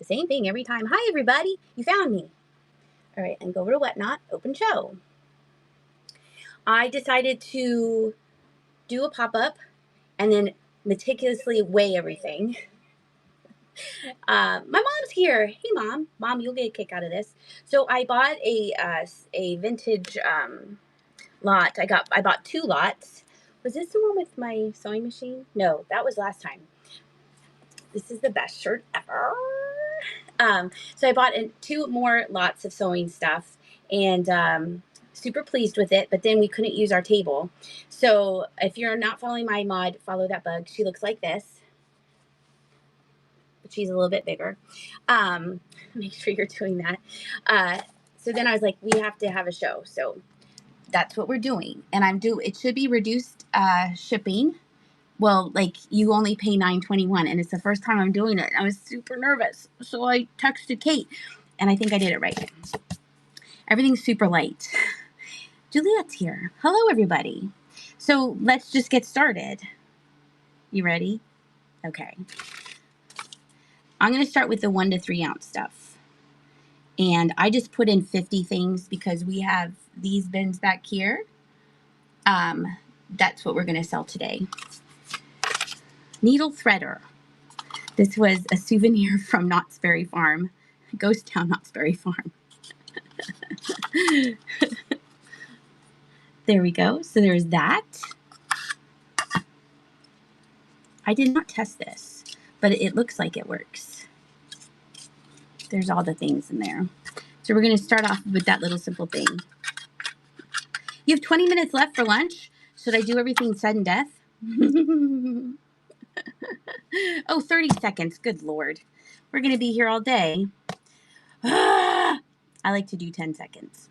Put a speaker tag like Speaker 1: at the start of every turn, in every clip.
Speaker 1: the same thing every time. Hi, everybody. You found me. All right, and go over to Whatnot, open show. I decided to do a pop-up and then meticulously weigh everything. My mom's here. Hey, Mom. Mom, you'll get a kick out of this. So I bought a vintage lot. I bought 2 lots. Was this the one with my sewing machine? No, that was last time. This is the best shirt ever. So I bought 2 more lots of sewing stuff and super pleased with it, but then we couldn't use our table. So if you're not following my mod, follow that bug. She looks like this, but she's a little bit bigger. Make sure you're doing that. So then I was like, we have to have a show. So that's what we're doing. And it should be reduced shipping. Well, like you only pay $9.21, and it's the first time I'm doing it. I was super nervous, so I texted Kate, and I think I did it right. Everything's super light. Juliet's here. Hello, everybody. So let's just get started. You ready? Okay. I'm going to start with the 1 to 3 ounce stuff, and I just put in 50 things because we have these bins back here. That's what we're going to sell today. Needle threader. This was a souvenir from Knott's Berry Farm. Ghost Town Knott's Berry Farm. There we go. So there's that. I did not test this, but it looks like it works. There's all the things in there. So we're going to start off with that little simple thing. You have 20 minutes left for lunch. Should I do everything sudden death? Oh, 30 seconds. Good Lord. We're going to be here all day. I like to do 10 seconds.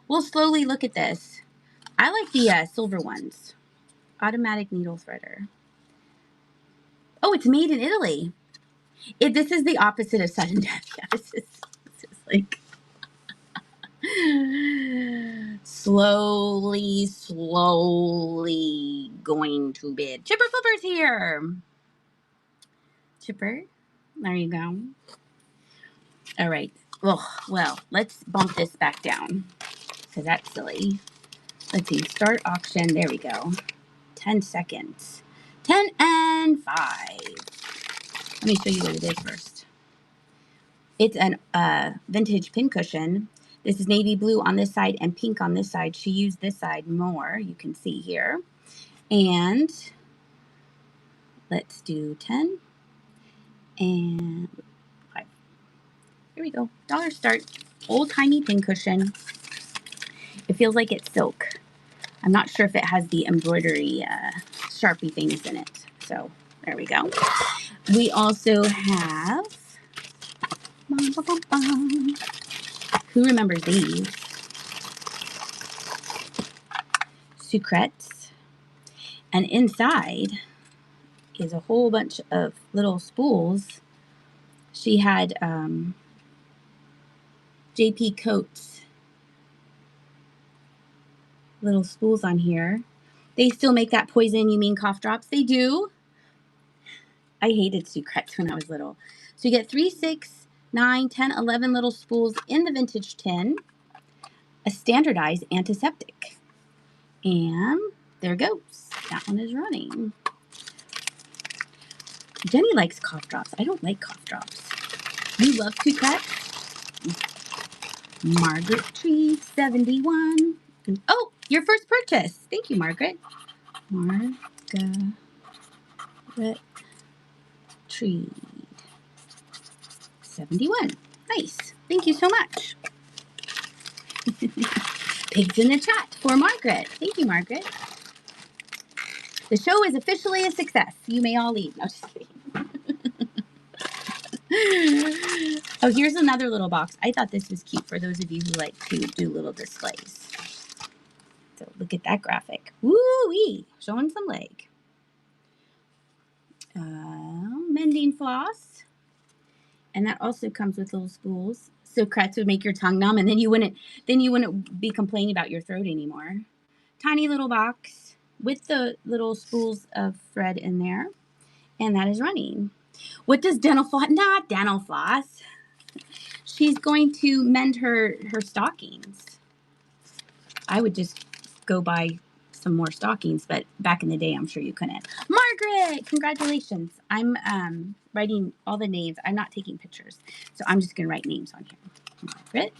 Speaker 1: We'll slowly look at this. I like the silver ones. Automatic needle threader. Oh, it's made in Italy. This is the opposite of sudden death. Yeah, this is like slowly going to bed. Chipper Flipper's here. Chipper, there you go. All right. Oh, well, let's bump this back down because that's silly. Let's see. Start auction. There we go. 10 seconds. 10 and 5. Let me show you what it is first. It's an vintage pincushion. This is navy blue on this side and pink on this side. She used this side more. You can see here. And let's do 10 and 5. Here we go. Dollar start. Old-timey pincushion. It feels like it's silk. I'm not sure if it has the embroidery Sharpie things in it. So there we go. We also have, who remembers these? Sucrets. And inside is a whole bunch of little spools. She had J.P. Coates little spools on here. They still make that poison, you mean cough drops? They do. I hated Sucrets when I was little. So you get 3, 6, 9, 10, 11 little spools in the vintage tin. A standardized antiseptic. And there it goes. That one is running. Jenny likes cough drops. I don't like cough drops. You love Sucrets? Margaret Tree 71. Oh, your first purchase. Thank you, Margaret. Margaret Tree 71. Nice. Thank you so much. Pigs in the chat for Margaret. Thank you, Margaret. The show is officially a success. You may all leave. No, just kidding. Oh, here's another little box. I thought this was cute for those of you who like to do little displays. So look at that graphic. Woo-wee! Showing some leg. Mending floss. And that also comes with little spools. Sucrets would make your tongue numb, and then you wouldn't be complaining about your throat anymore. Tiny little box with the little spools of thread in there. And that is running. What does dental floss? Not dental floss. She's going to mend her stockings. I would just go buy some more stockings, but back in the day, I'm sure you couldn't. Margaret, congratulations. I'm writing all the names. I'm not taking pictures, so I'm just going to write names on here.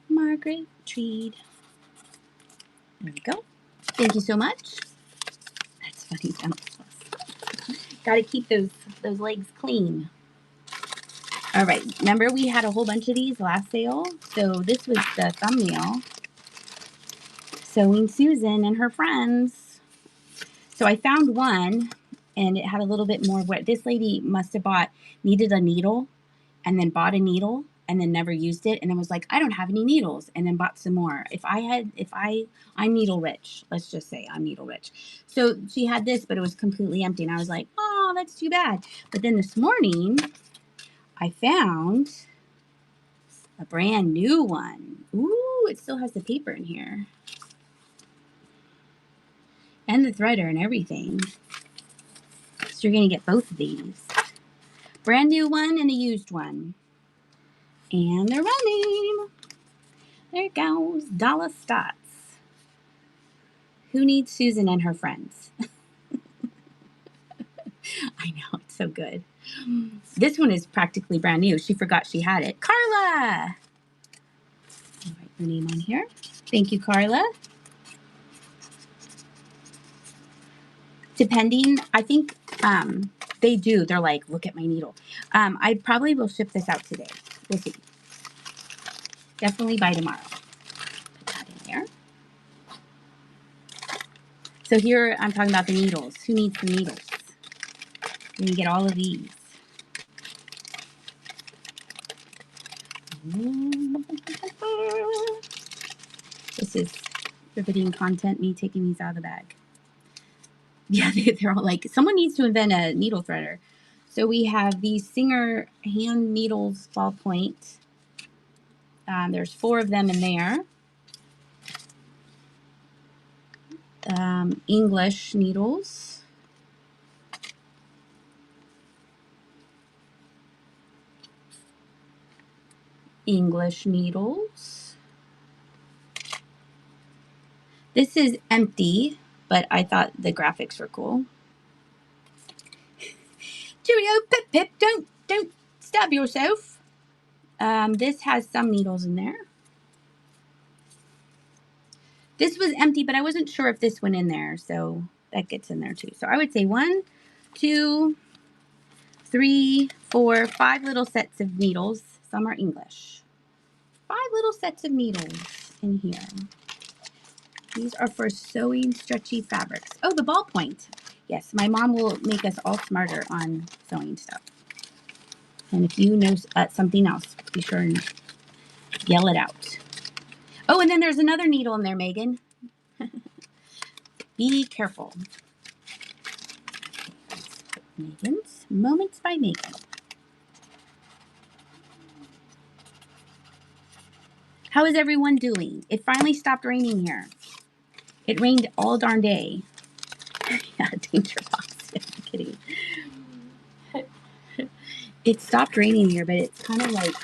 Speaker 1: Margaret Treed. There we go. Thank you so much. That's funny. Got to keep those legs clean. All right. Remember we had a whole bunch of these last sale? So this was the thumbnail. Sewing Susan and her friends. So I found one and it had a little bit more where this lady must have needed a needle and then bought a needle and then never used it and then was like, I don't have any needles, and then bought some more. I'm needle rich. Let's just say I'm needle rich. So she had this, but it was completely empty and I was like, oh, that's too bad. But then this morning I found a brand new one. Ooh, it still has the paper in here. And the threader and everything. So you're going to get both of these. Brand new one and a used one. And they're running. There it goes. Dollar Stotts. Who needs Susan and her friends? I know, it's so good. This one is practically brand new. She forgot she had it. Carla! I'll write her name on here. Thank you, Carla. Depending, I think they do. They're like, look at my needle. I probably will ship this out today. We'll see. Definitely by tomorrow. Put that in there. So here I'm talking about the needles. Who needs the needles? You're going to get all of these. This is riveting content, me taking these out of the bag. Yeah, they're all like, someone needs to invent a needle threader. So we have these Singer hand needles ballpoint. There's 4 of them in there. English needles. English needles. This is empty, but I thought the graphics were cool. Cheerio, Pip Pip, don't stab yourself. This has some needles in there. This was empty, but I wasn't sure if this went in there, so that gets in there too. So I would say 1, 2, 3, 4, 5 little sets of needles. Some are English. 5 little sets of needles in here. These are for sewing stretchy fabrics. Oh, the ballpoint. Yes, my mom will make us all smarter on sewing stuff. And if you know something else, be sure and yell it out. Oh, and then there's another needle in there, Megan. Be careful. Megan's Moments by Megan. How is everyone doing? It finally stopped raining here. It rained all darn day. Yeah, danger box. I'm kidding. It stopped raining here, but it's kind of like,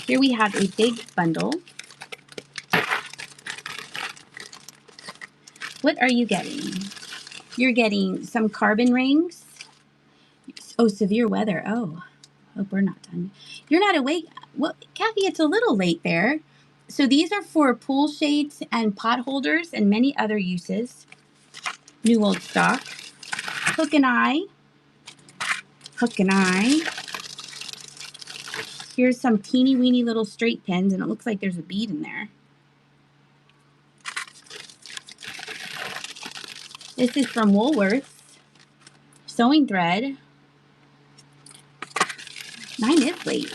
Speaker 1: here we have a big bundle. What are you getting? You're getting some carbon rings. Oh, severe weather. Oh, hope we're not done. You're not awake. Well, Kathy, it's a little late there. So these are for pool shades and pot holders and many other uses. New old stock. Hook and eye. Hook and eye. Here's some teeny weeny little straight pins, and it looks like there's a bead in there. This is from Woolworths. Sewing thread. Mine is late.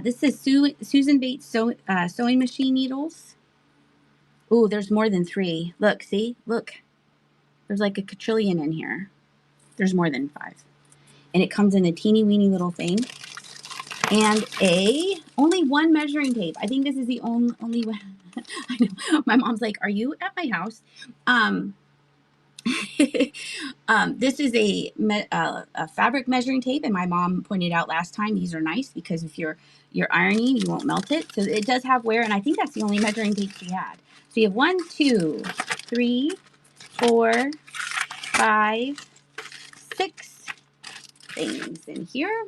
Speaker 1: This is Susan Bates sewing machine needles. Ooh, there's more than 3. Look, see? Look. There's like a quadrillion in here. There's more than 5. And it comes in a teeny weeny little thing. And only 1 measuring tape. I think this is the only one. I know. My mom's like, are you at my house? This is a fabric measuring tape, and my mom pointed out last time these are nice because if you're ironing, you won't melt it. So it does have wear, and I think that's the only measuring tape she had. So you have 1, 2, 3, 4, 5, 6 things in here.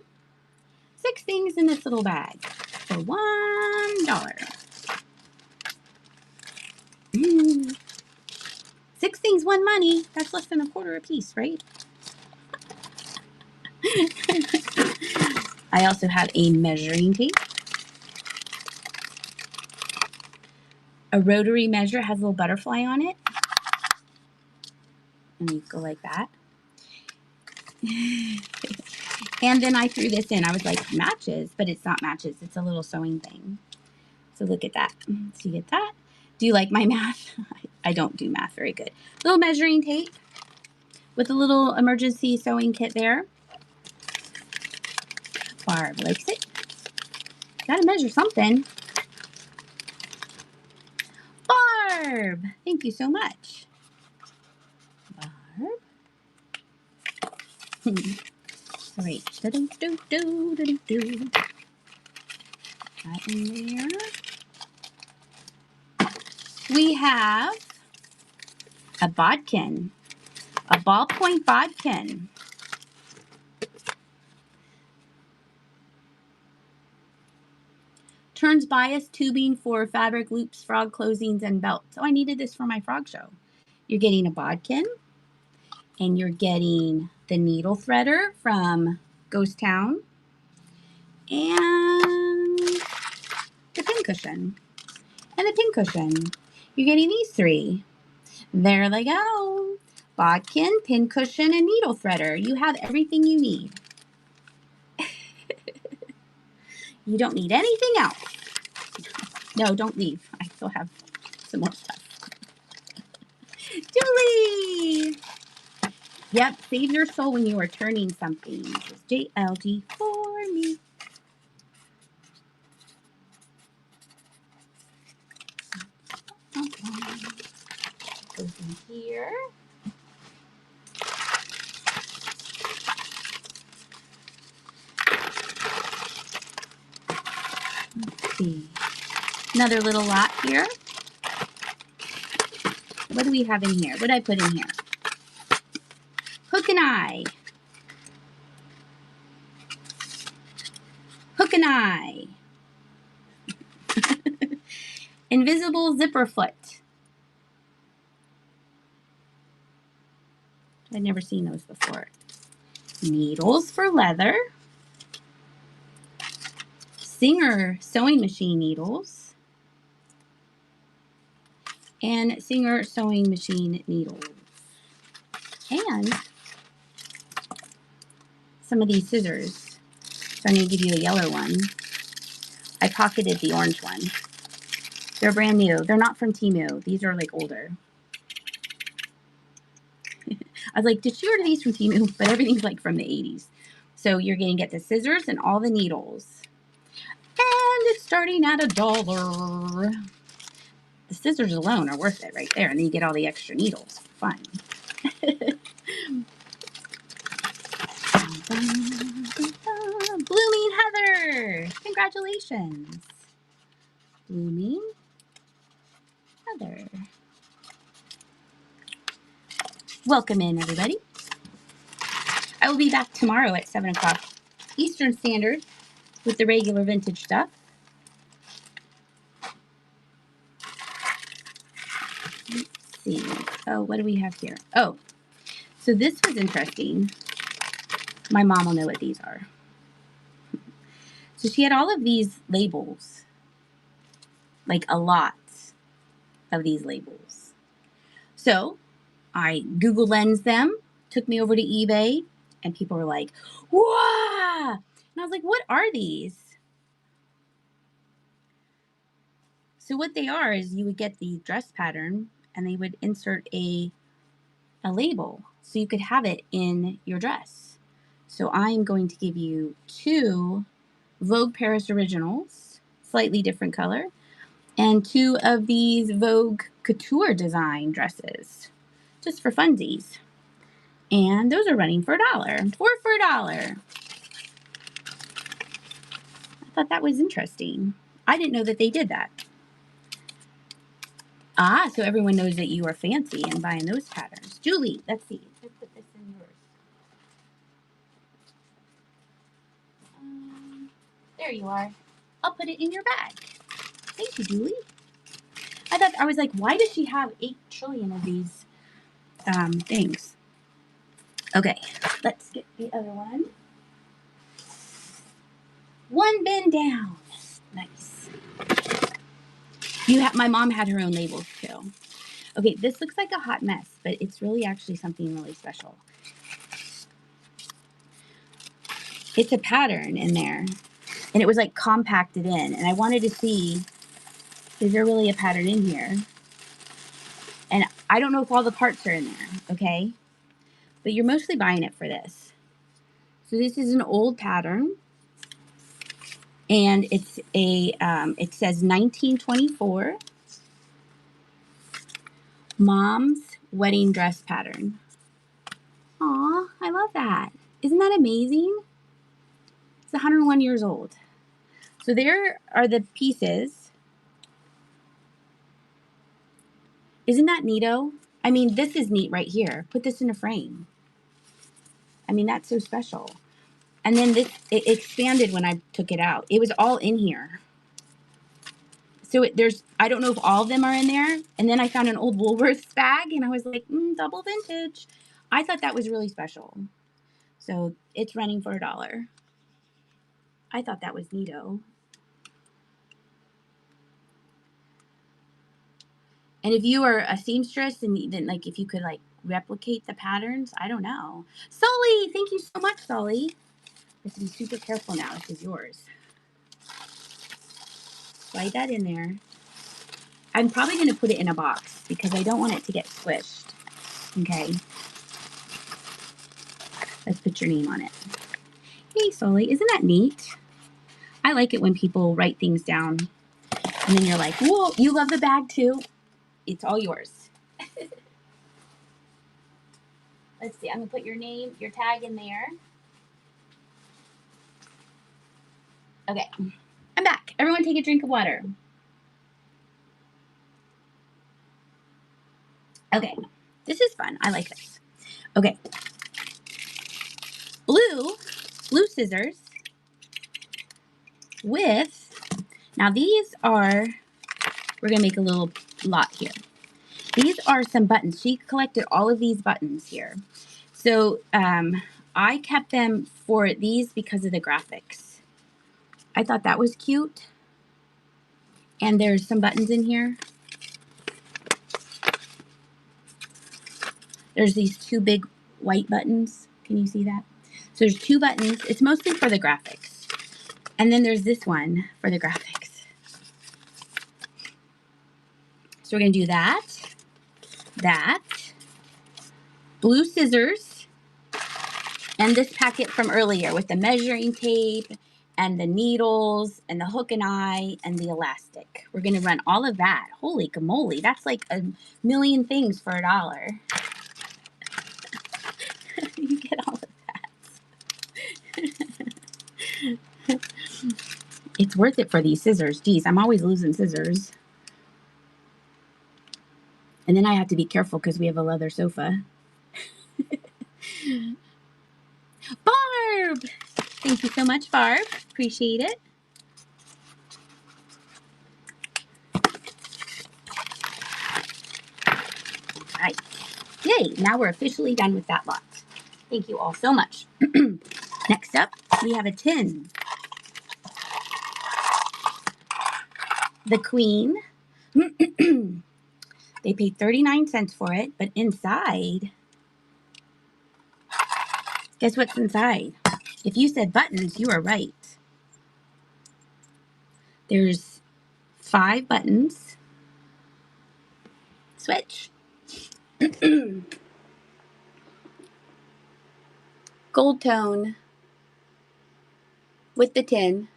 Speaker 1: 6 things in this little bag for $1. 6 things, 1 money. That's less than a quarter a piece, right? I also have a measuring tape. A rotary measure has a little butterfly on it. And you go like that. And then I threw this in. I was like, matches, but it's not matches. It's a little sewing thing. So look at that. So you get that. Do you like my math? I don't do math very good. Little measuring tape with a little emergency sewing kit there. Barb likes it. Gotta measure something. Barb! Thank you so much. Barb. All right. That in there. We have a bodkin. A ballpoint bodkin. Turns bias tubing for fabric loops, frog closings, and belts. Oh, I needed this for my frog show. You're getting a bodkin, and you're getting the needle threader from Ghost Town, and the pin cushion. And the pin cushion. You're getting these 3. There they go. Bodkin, pin cushion, and needle threader. You have everything you need. You don't need anything else. No, don't leave. I still have some more stuff. Julie! Yep, save your soul when you are turning something. This is JLG for me. Goes in here. Let's see. Another little lot here. What do we have in here? What did I put in here? Hook and eye. Hook and eye. Invisible zipper foot. I've never seen those before. Needles for leather. Singer sewing machine needles. And Singer sewing machine needles. And some of these scissors. So I'm going to give you a yellow one. I pocketed the orange one. They're brand new. They're not from Temu. These are like older. I was like, did she order these from Temu? But everything's like from the 80s. So you're going to get the scissors and all the needles. And it's starting at $1. The scissors alone are worth it right there. And then you get all the extra needles. Fun. Blooming Heather! Congratulations. Blooming Heather. Welcome in, everybody. I will be back tomorrow at 7 o'clock Eastern Standard with the regular vintage stuff. Let's see. Oh, what do we have here? Oh, so this was interesting. My mom will know what these are. So she had all of these labels, like a lot of these labels. So I Google Lens them, took me over to eBay, and people were like, "Wow!" And I was like, "What are these?" So what they are is you would get the dress pattern, and they would insert a label, so you could have it in your dress. So I'm going to give you 2 Vogue Paris Originals, slightly different color, and 2 of these Vogue Couture design dresses. just for funsies. And those are running for $1. 4 for $1. I thought that was interesting. I didn't know that they did that. Ah, so everyone knows that you are fancy and buying those patterns. Julie, let's see. Let's put this in yours. There you are. I'll put it in your bag. Thank you, Julie. I was like, why does she have 8 trillion of these things? Okay, let's get the other one. One bin down. Nice. My mom had her own labels too. Okay, this looks like a hot mess, but it's really actually something really special. It's a pattern in there, and it was like compacted in, and I wanted to see, is there really a pattern in here? And I don't know if all the parts are in there, okay? But you're mostly buying it for this. So this is an old pattern, and it's a, it says 1924 Mom's Wedding Dress Pattern. Aw, I love that. Isn't that amazing? It's 101 years old. So there are the pieces. Isn't that neato? I mean, this is neat right here. Put this in a frame. I mean, that's so special. And then this, it expanded when I took it out. It was all in here. So I don't know if all of them are in there. And then I found an old Woolworths bag, and I was like, double vintage. I thought that was really special. So it's running for $1. I thought that was neato. And if you are a seamstress, and then like if you could like replicate the patterns, I don't know. Sully, thank you so much, Sully. I have to be super careful now. This is yours. Slide that in there. I'm probably going to put it in a box because I don't want it to get squished. Okay. Let's put your name on it. Hey, Sully, isn't that neat? I like it when people write things down and then you're like, whoa, you love the bag too? It's all yours. Let's see. I'm going to put your name, your tag in there. Okay. I'm back. Everyone take a drink of water. Okay. This is fun. I like this. Okay. Blue scissors with, now these are, we're going to make a little lot here. These are some buttons. She collected all of these buttons here. So I kept them for these because of the graphics. I thought that was cute. And there's some buttons in here. There's these 2 big white buttons. Can you see that? So there's 2 buttons. It's mostly for the graphics. And then there's this one for the graphics. So we're going to do that. Blue scissors. And this packet from earlier with the measuring tape and the needles and the hook and eye and the elastic. We're going to run all of that. Holy camoly. That's like a million things for $1. You get all of that. It's worth it for these scissors. Geez, I'm always losing scissors. And then I have to be careful because we have a leather sofa. Barb! Thank you so much, Barb. Appreciate it. All right. Yay, now we're officially done with that lot. Thank you all so much. Next up, we have a tin. The Queen. They paid 39 cents for it, but inside, guess what's inside? If you said buttons, you are right. There's 5 buttons. Switch. Gold tone with the tin.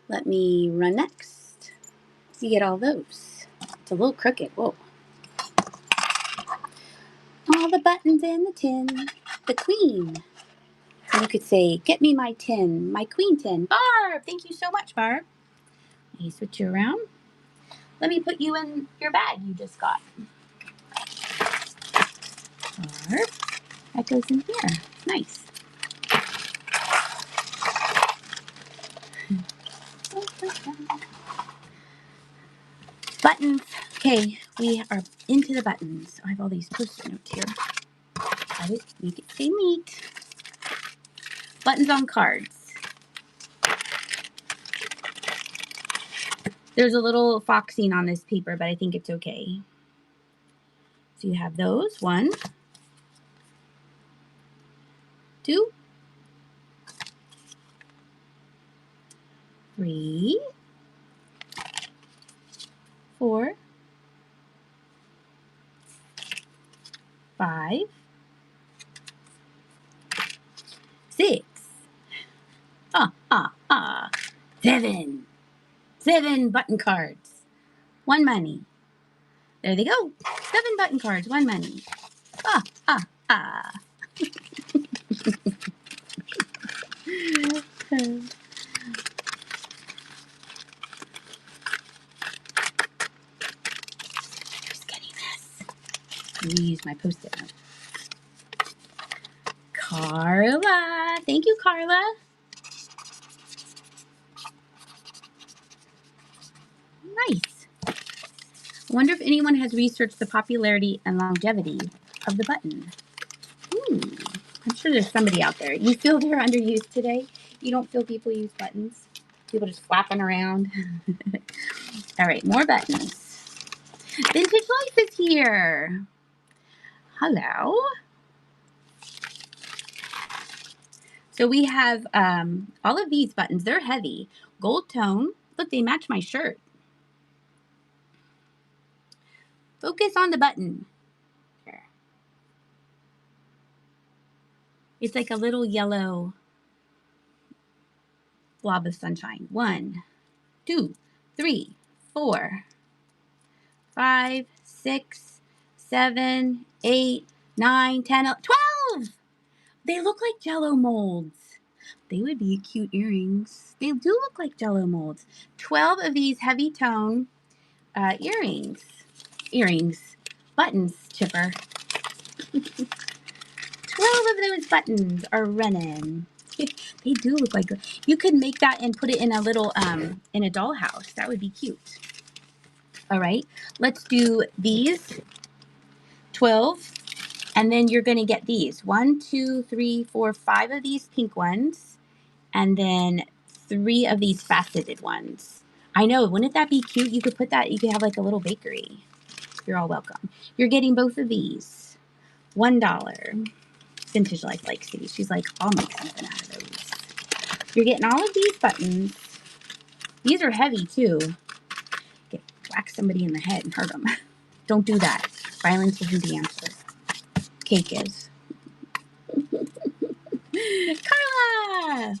Speaker 1: Let me run next. So you get all those. It's a little crooked. Whoa. all the buttons in the tin. The queen. So you could say, get me my tin, my queen tin. Barb, thank you so much, Barb. Let me switch you around. Let me put you in your bag you just got. Barb, that goes in here. Nice. Buttons. Okay, we are into the buttons. I have all these post-it notes here. Got it. Make it stay neat. Buttons on cards. There's a little foxing on this paper, but I think it's okay. So you have those. 1, 2, 3, 4, 5, 6. 7. 7 button cards. 1 money. There they go. 7 button cards. 1 money. Who's getting this? Let me use my post-it note. Carla. Thank you, Carla. Nice. I wonder if anyone has researched the popularity and longevity of the button. I'm sure there's somebody out there. You feel they're underused today? You don't feel people use buttons? People just flapping around? All right, more buttons. Vintage Life is here. Hello. So we have all of these buttons. They're heavy. Gold tone. Look, they match my shirt. Focus on the button. Here. It's like a little yellow blob of sunshine. 1, 2, 3, 4, 5, 6, 7, 8, 9, 10, 12. They look like Jello molds. They would be cute earrings. They do look like Jello molds. 12 of these heavy tone earrings. Buttons, Chipper. 12 of those buttons are running. They do look like, you could make that and put it in a little, in a dollhouse. That would be cute. All right, let's do these 12, and then you're going to get these 1, 2, 3, 4, 5 of these pink ones, and then 3 of these faceted ones. I know, wouldn't that be cute? You could put that, you could have like a little bakery. You're all welcome. You're getting both of these. $1. Vintage Life likes these. She's like, I'll make something out of those. You're getting all of these buttons. These are heavy too. Whack somebody in the head and hurt them. Don't do that. Violence isn't the answer. Cake is. Carla!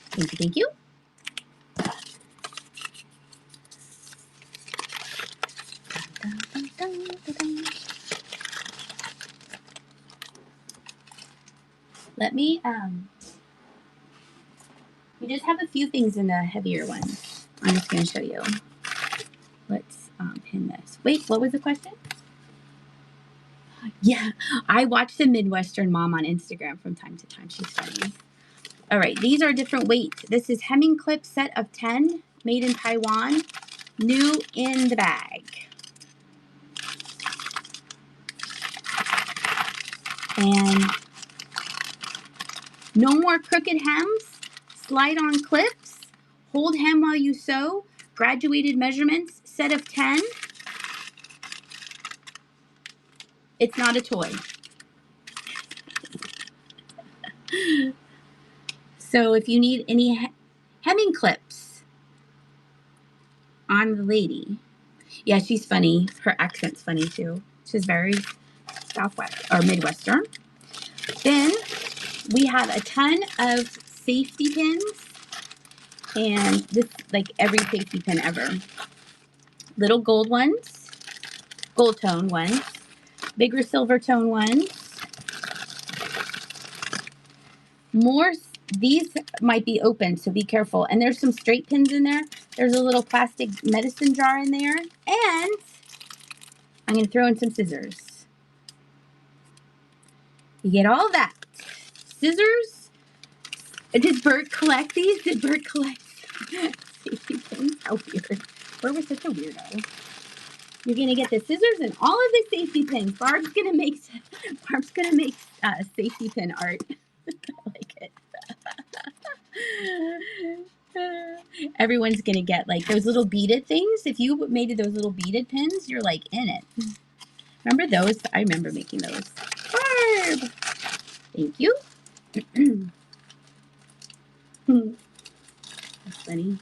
Speaker 1: Thank you, thank you. Let me, we just have a few things in the heavier ones. I'm just going to show you. Let's pin this. Wait, what was the question? Yeah, I watch the Midwestern Mom on Instagram from time to time. She's funny. All right, these are different weights. This is hemming clip set of 10, made in Taiwan, new in the bag. And no more crooked hems, slide on clips, hold hem while you sew, graduated measurements, set of 10. It's not a toy. So if you need any hemming clips on the lady. Yeah, she's funny. Her accent's funny too. She's very Southwest or Midwestern. Then we have a ton of safety pins, and this like every safety pin ever. Little gold ones, gold tone ones, bigger silver tone ones. More, these might be open, so be careful. And there's some straight pins in there. There's a little plastic medicine jar in there. And I'm going to throw in some scissors. You get all that. Scissors. Did Bert collect these? Did Bert collect safety pins? How weird. Bert was such a weirdo. You're going to get the scissors and all of the safety pins. Barb's going to make safety pin art. I like it. Everyone's gonna get like those little beaded things. If you made those little beaded pins, you're like in it. Remember those? I remember making those. Barb! Thank you. That's funny.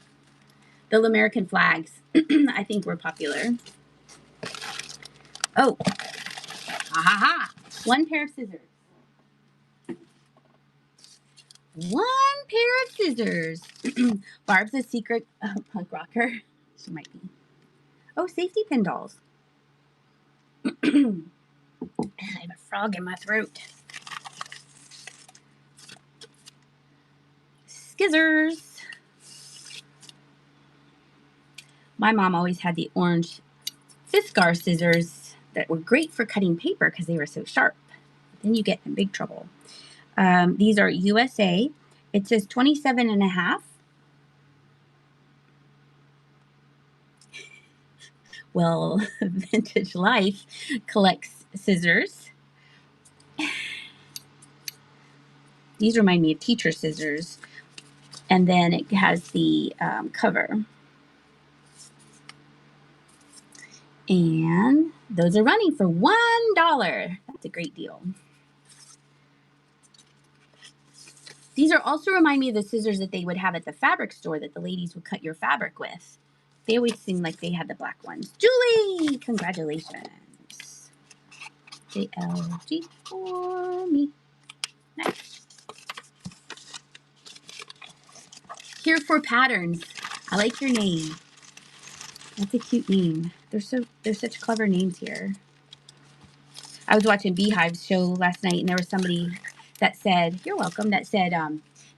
Speaker 1: The American flags, I think, were popular. Oh, ha ha ha! One pair of scissors. One pair of scissors. Barb's a secret punk rocker. She might be. Oh, safety pin dolls. I have a frog in my throat. Scissors. My mom always had the orange Fiskar scissors that were great for cutting paper because they were so sharp. Then you get in big trouble. These are USA. It says 27.5. Well, Vintage Life collects scissors. These remind me of teacher scissors. And then it has the cover. And those are running for $1. That's a great deal. These are also remind me of the scissors that they would have at the fabric store that the ladies would cut your fabric with. They always seem like they had the black ones. Julie, congratulations. JLG for me. Nice. Here for patterns. I like your name. That's a cute name. There's such clever names here. I was watching Beehive's show last night, and there was somebody that said, "You're welcome." That said,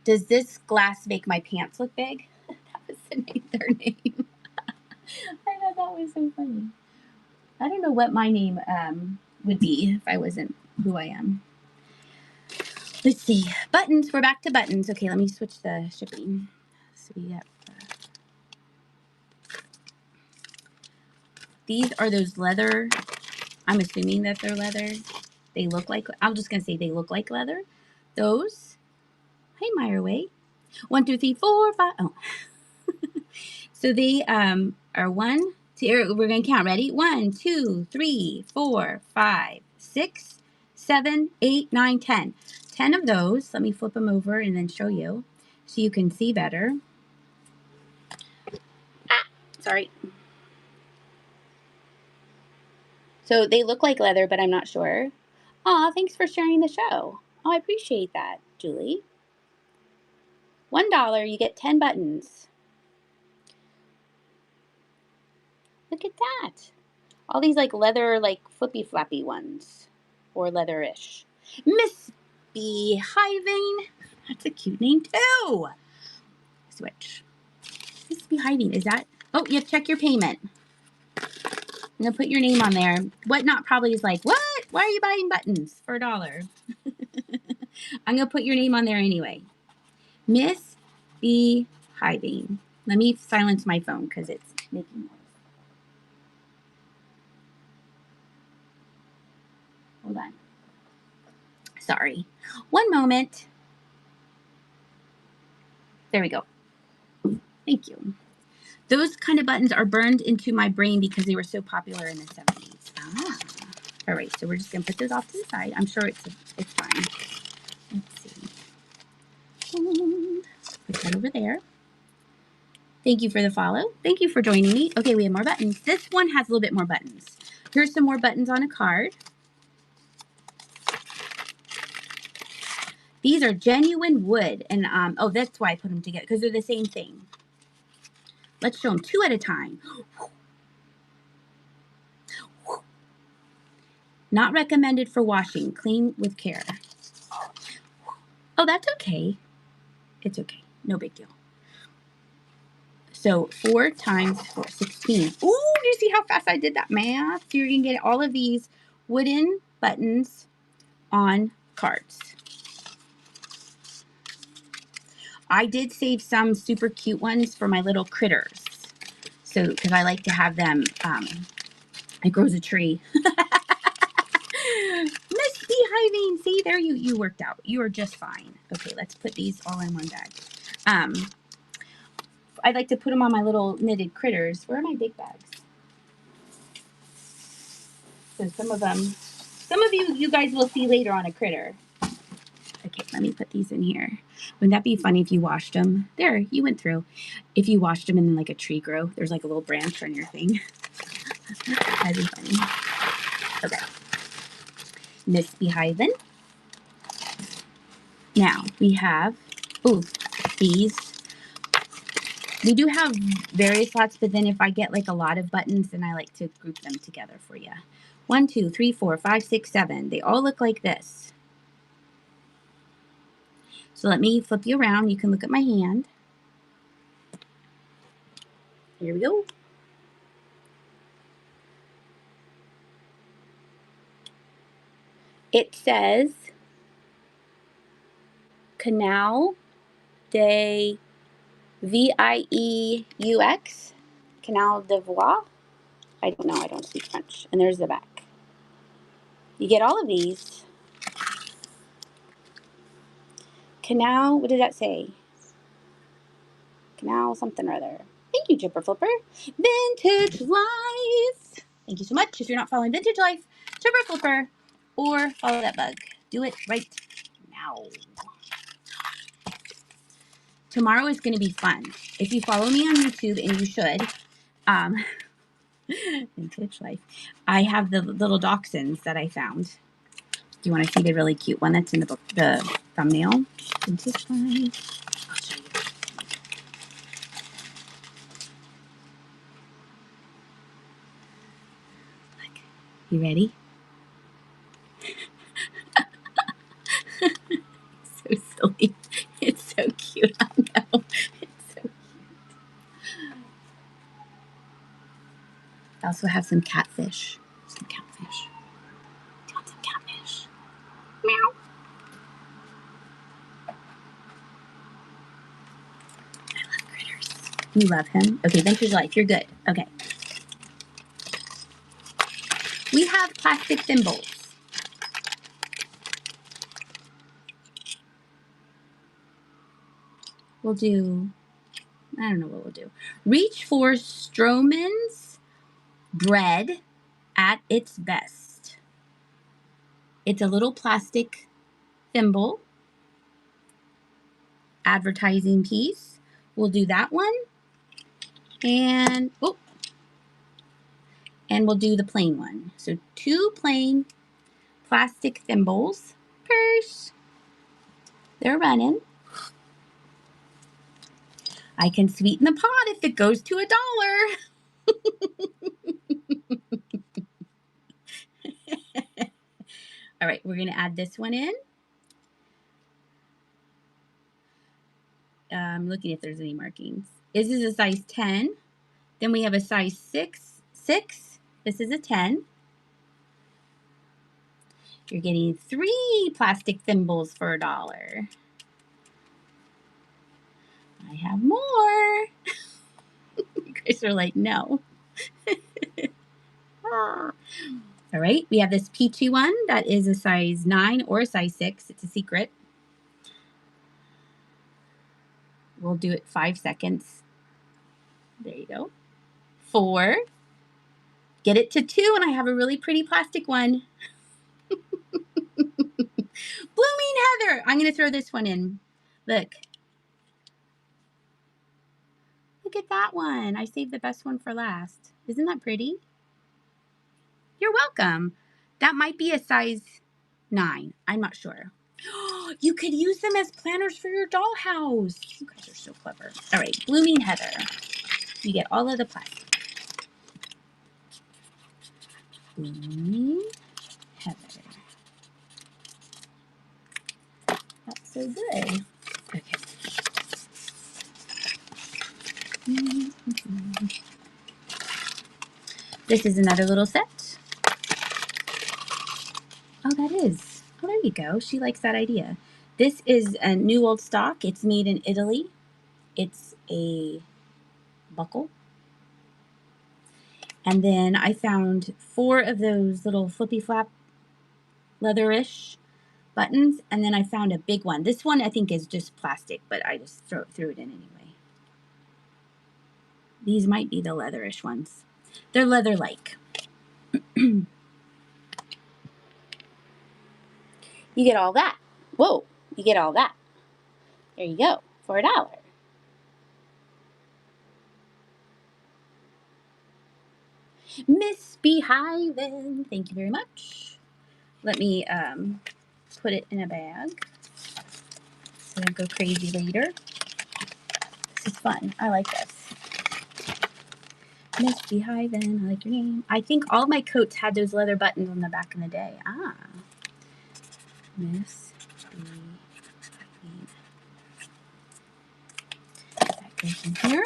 Speaker 1: "Does this glass make my pants look big?" That was their name. I thought that was so funny. I don't know what my name would be if I wasn't who I am. Let's see. Buttons. We're back to buttons. Okay, let me switch the shipping. So we got. These are those leather. I'm assuming that they're leather. They look like, I'm just going to say they look like leather. Those. Hey, Meyerway. 1, 2, 3, 4, 5. Oh. So they are 1, 2, we're going to count. Ready? 1, 2, 3, 4, 5, 6, 7, 8, 9, 10. 10 of those. Let me flip them over and then show you so you can see better. Sorry. So they look like leather, but I'm not sure. Aw, thanks for sharing the show. Oh, I appreciate that, Julie. $1, you get 10 buttons. Look at that. All these like leather, like flippy flappy ones. Or leather-ish. Miss Beehiving. That's a cute name too. Switch. Miss Beehiving, is that? Oh, you have to check your payment. I'm going to put your name on there. Whatnot probably is like, what? Why are you buying buttons for $1? I'm going to put your name on there anyway. Miss Beehiving. Let me silence my phone because it's making noise. Hold on. Sorry. One moment. There we go. Thank you. Those kind of buttons are burned into my brain because they were so popular in the 70s. Ah. All right, so we're just going to put those off to the side. I'm sure it's fine. Let's see. Put that over there. Thank you for the follow. Thank you for joining me. Okay, we have more buttons. This one has a little bit more buttons. Here's some more buttons on a card. These are genuine wood. And, oh, that's why I put them together, because they're the same thing. Let's show them 2 at a time. Not recommended for washing. Clean with care. Oh, that's okay. It's okay. No big deal. So 4 times 4, 16. Ooh, do you see how fast I did that math? So you're going to get all of these wooden buttons on cards. I did save some super cute ones for my little critters. So, because I like to have them, it grows a tree. Misbehaving. See, there you worked out. You are just fine. Okay, let's put these all in one bag. I'd like to put them on my little knitted critters. Where are my big bags? So some of you guys will see later on a critter. Okay, let me put these in here. Wouldn't that be funny if you washed them? There, you went through. If you washed them and then like a tree grow, there's like a little branch on your thing. That'd be funny. Okay. Misbehaving. Now we have, these. We do have various lots, but then if I get like a lot of buttons, then I like to group them together for you. 1, 2, 3, 4, 5, 6, 7. They all look like this. So let me flip you around. You can look at my hand. Here we go. It says Canal de Vieux. Canal de Voix. I don't know. I don't speak French. And there's the back. You get all of these. Canal, what did that say? Canal something or other. Thank you, Jipper Flipper. Vintage Life. Thank you so much. If you're not following Vintage Life, Jipper Flipper, or follow that bug. Do it right now. Tomorrow is going to be fun. If you follow me on YouTube, and you should, Vintage Life, I have the little dachshunds that I found. Do you want to see the really cute one that's in the book, the thumbnail? Vintage Life. I'll show you. Look. You ready? So silly. It's so cute. I know. It's so cute. I also have some catfish. Do you want some catfish? Meow. I love critters. You love him? Okay, Vintage Life, you're good. Okay. We have plastic thimbles. We'll do, I don't know what we'll do. Reach for Stroman's bread at its best. It's a little plastic thimble advertising piece. We'll do that one. And, and we'll do the plain one. So 2 plain plastic thimbles. Purse. They're running. I can sweeten the pot if it goes to $1. All right, we're going to add this one in. I'm looking if there's any markings. This is a size 10. Then we have a size 6. This is a 10. You're getting 3 plastic thimbles for $1. I have more. You guys are like, no. All right, we have this peachy one that is a size 9 or a size 6. It's a secret. We'll do it 5 seconds. There you go. 4. Get it to 2, and I have a really pretty plastic one. Blooming Heather. I'm going to throw this one in. Look. Look at that one. I saved the best one for last. Isn't that pretty? You're welcome. That might be a size 9. I'm not sure. You could use them as planners for your dollhouse. You guys are so clever. All right, Blooming Heather. You get all of the plastic. Blooming so good. Okay. This is another little set. Oh, that is. Oh, there you go. She likes that idea. This is a new old stock. It's made in Italy. It's a buckle. And then I found 4 of those little flippy flap leatherish buttons. And then I found a big one. This one I think is just plastic, but I just threw it in anyway. These might be the leatherish ones. They're leather-like. You get all that. Whoa, you get all that. There you go, for $1. Miss Beehiven, thank you very much. Let me put it in a bag so I don't go crazy later. This is fun. I like this. Miss Beehiven, I like your name. I think all my coats had those leather buttons on the back in the day. Ah. Miss Beehiven. That goes in here.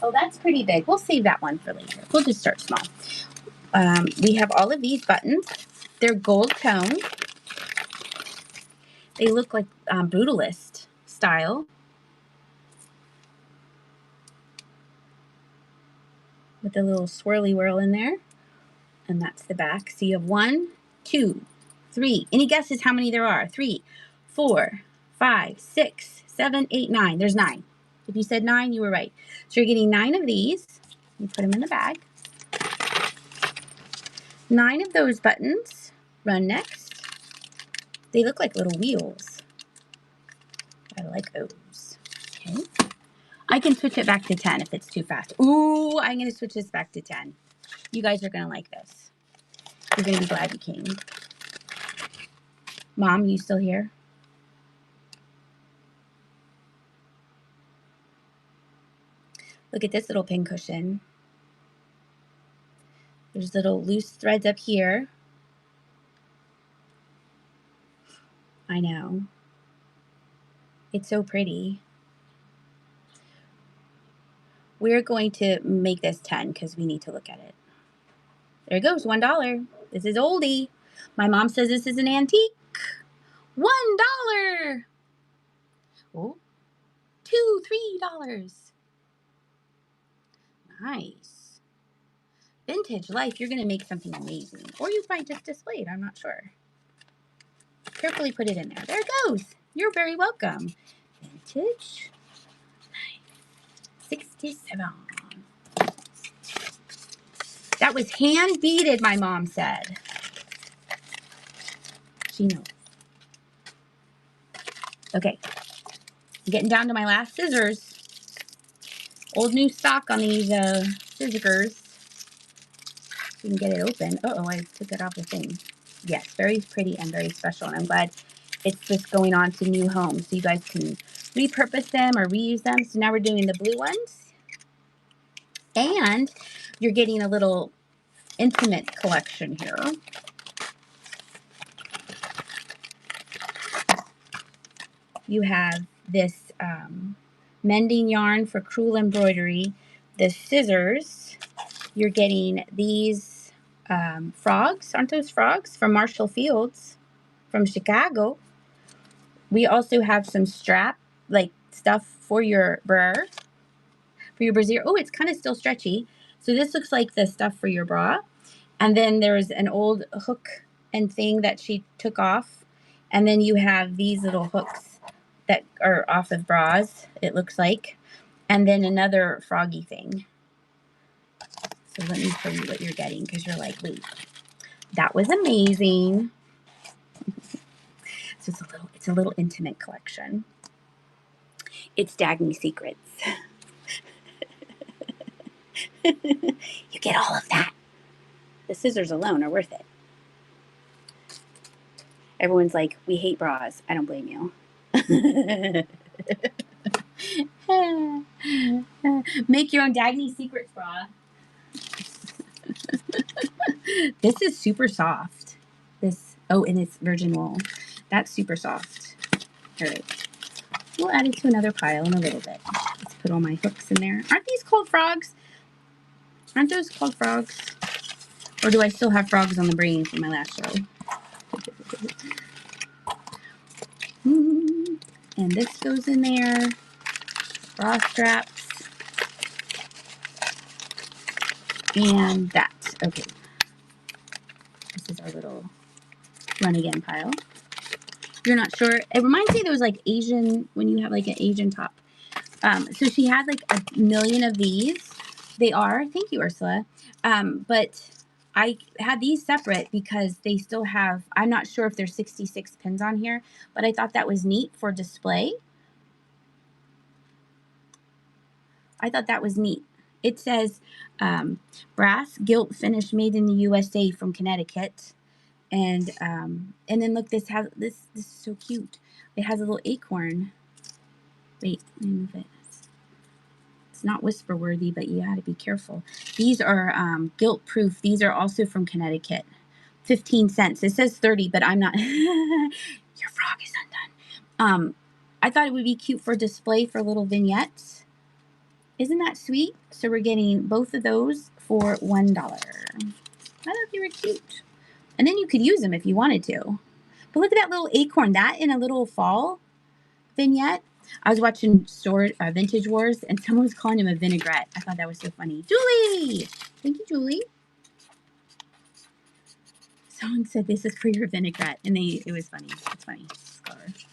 Speaker 1: Oh, that's pretty big. We'll save that one for later. We'll just start small. We have all of these buttons. They're gold tone. They look like brutalist style. With a little swirly whirl in there. And that's the back. So you have 1, 2, 3. Any guesses how many there are? 3, 4, 5, 6, 7, 8, 9. There's 9. If you said 9, you were right. So you're getting 9 of these. You put them in the bag. 9 of those buttons run next. They look like little wheels. I like those. Okay. I can switch it back to 10 if it's too fast. Ooh, I'm going to switch this back to 10. You guys are going to like this. You're going to be glad you came. Mom, you still here? Look at this little pin cushion. There's little loose threads up here. I know. It's so pretty. We're going to make this 10 because we need to look at it. There it goes, $1. This is oldie. My mom says this is an antique. $1. Oh, $2, $3. Nice. Vintage life. You're going to make something amazing. Or you might just display it. I'm not sure. Carefully put it in there. There it goes. You're very welcome. Vintage 67. That was hand beaded, my mom said. She knows. Okay. I'm getting down to my last scissors. Old new stock on these scissors. You can get it open. Uh-oh, I took it off the thing. Yes, very pretty and very special. And I'm glad it's just going on to new homes. So you guys can repurpose them or reuse them. So now we're doing the blue ones. And you're getting a little intimate collection here. You have this mending yarn for crewel embroidery. The scissors. You're getting these frogs. Aren't those frogs? From Marshall Fields from Chicago. We also have some strap, like stuff for your brassiere. Oh, it's kind of still stretchy. So this looks like the stuff for your bra. And then there's an old hook and thing that she took off. And then you have these little hooks that are off of bras, it looks like. And then another froggy thing. So let me show you what you're getting because you're like, wait, that was amazing. So it's a little intimate collection. It's Dagny Secrets. You get all of that. The scissors alone are worth it. Everyone's like, we hate bras. I don't blame you. Make your own Dagny Secrets bra. This is super soft. Oh, and it's virgin wool. That's super soft. All right. We'll add it to another pile in a little bit. Let's put all my hooks in there. Aren't these called frogs? Aren't those called frogs? Or do I still have frogs on the brain from my last show? And this goes in there. Bra straps. And that. Okay. This is our little run again pile. You're not sure. It reminds me of those like Asian, when you have like an Asian top. So she had like a million of these. They are. Thank you, Ursula. But I had these separate because they still have, I'm not sure if there's 66 pins on here, but I thought that was neat for display. I thought that was neat. It says brass gilt finish made in the USA from Connecticut. And then look, this is so cute. It has a little acorn. Wait, let me move it. It's not whisper worthy, but you got to be careful. These are gilt proof. These are also from Connecticut. 15 cents. It says 30, but I'm not. Your frog is undone. I thought it would be cute for display for little vignettes. Isn't that sweet? So we're getting both of those for $1. I thought they were cute. And then you could use them if you wanted to. But look at that little acorn. That in a little fall vignette. I was watching Vintage Wars, and someone was calling him a vinaigrette. I thought that was so funny. Julie! Thank you, Julie. Someone said this is for your vinaigrette, and it was funny. It's funny. Alright.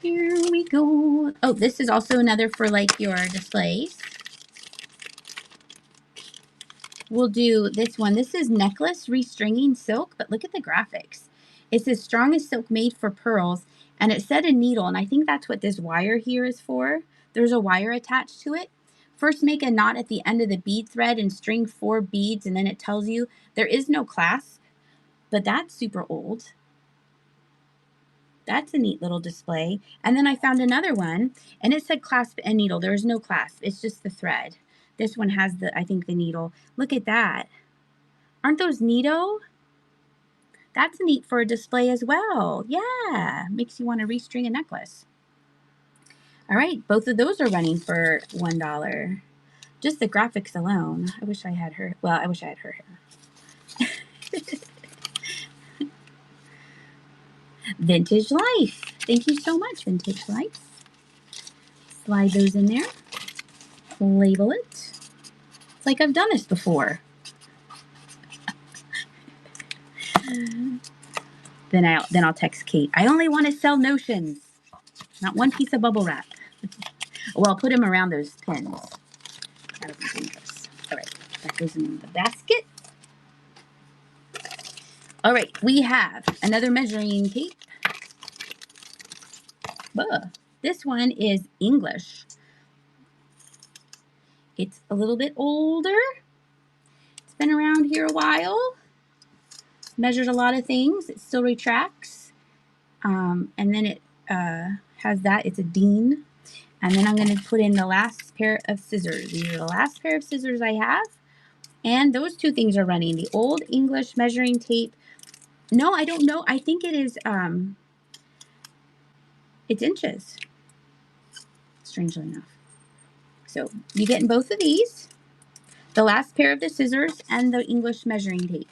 Speaker 1: Here we go. Oh, this is also another for like your displays. We'll do this one. This is necklace restringing silk, but look at the graphics. It says strongest silk made for pearls, and it said a needle, and I think that's what this wire here is for. There's a wire attached to it. First, make a knot at the end of the bead thread and string 4 beads, and then it tells you there is no clasp, but that's super old. That's a neat little display. And then I found another one, and it said clasp and needle. There is no clasp. It's just the thread. This one has I think the needle. Look at that. Aren't those neato? That's neat for a display as well. Yeah, makes you want to restring a necklace. All right, both of those are running for $1. Just the graphics alone. I wish I had her. Well, I wish I had her hair. Vintage Life. Thank you so much, Vintage Life. Slide those in there. Label it. It's like I've done this before. Then I'll text Kate. I only want to sell notions, not one piece of bubble wrap. Well, I'll put them around those pins. That'll be dangerous. All right, that goes in the basket. All right, we have another measuring tape. This one is English. It's a little bit older. It's been around here a while. Measured a lot of things. It still retracts. And then it has that. It's a Dean. And then I'm going to put in the last pair of scissors. These are the last pair of scissors I have. And those two things are running. The old English measuring tape. No, I don't know. I think it is, it's inches. Strangely enough. So you get in both of these. The last pair of the scissors and the English measuring tape.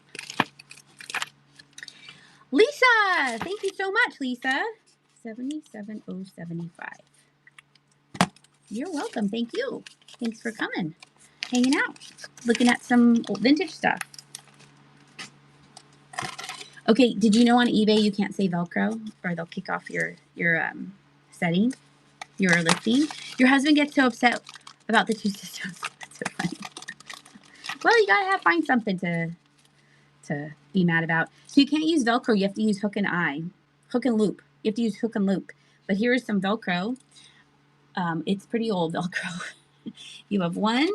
Speaker 1: Lisa! Thank you so much, Lisa. 77075. You're welcome. Thank you. Thanks for coming. Hanging out. Looking at some old vintage stuff. Okay, did you know on eBay you can't say Velcro or they'll kick off your setting, your listing? Your husband gets so upset about the two systems. That's so funny. Well, you gotta find something to be mad about. So you can't use Velcro. You have to use hook and loop. You have to use hook and loop. But here is some Velcro. It's pretty old Velcro. You have 1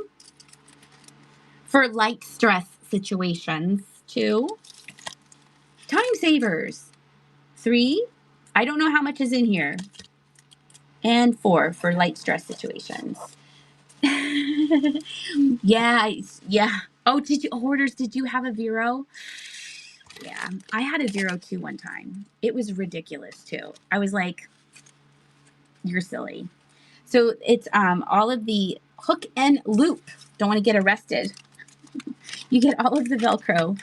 Speaker 1: for light stress situations. 2 time savers. 3 I don't know how much is in here. And 4 for light stress situations. Yeah, yeah. Oh, Hoarders, did you have a Vero? Yeah, I had a Vero too one time. It was ridiculous too. I was like, you're silly. So it's all of the hook and loop. Don't want to get arrested. You get all of the Velcro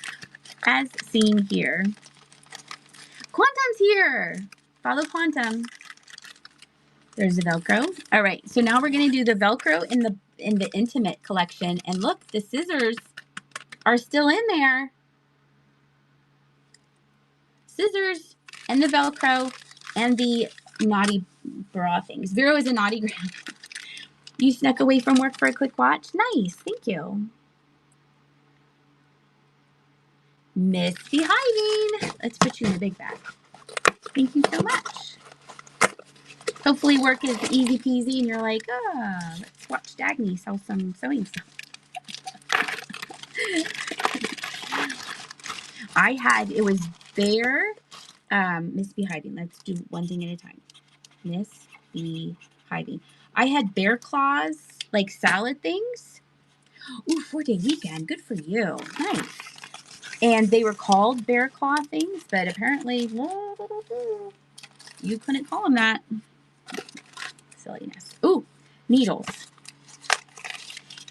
Speaker 1: as seen here. Quantum's here. Follow Quantum. There's the Velcro. All right, so now we're going to do the Velcro in the intimate collection. And look, the scissors are still in there. Scissors and the Velcro and the naughty bra things. Vero is a naughty gram. You snuck away from work for a quick watch? Nice, thank you. Miss Behaving. Let's put you in the big bag. Thank you so much. Hopefully work is easy peasy and you're like, let's watch Dagny sell some sewing stuff. It was Bear, misbehaving. Let's do one thing at a time. Misbehaving. I had bear claws, like salad things. Ooh, 4-day weekend. Good for you. Nice. And they were called bear claw things, but apparently you couldn't call them that. Silliness. Ooh, needles.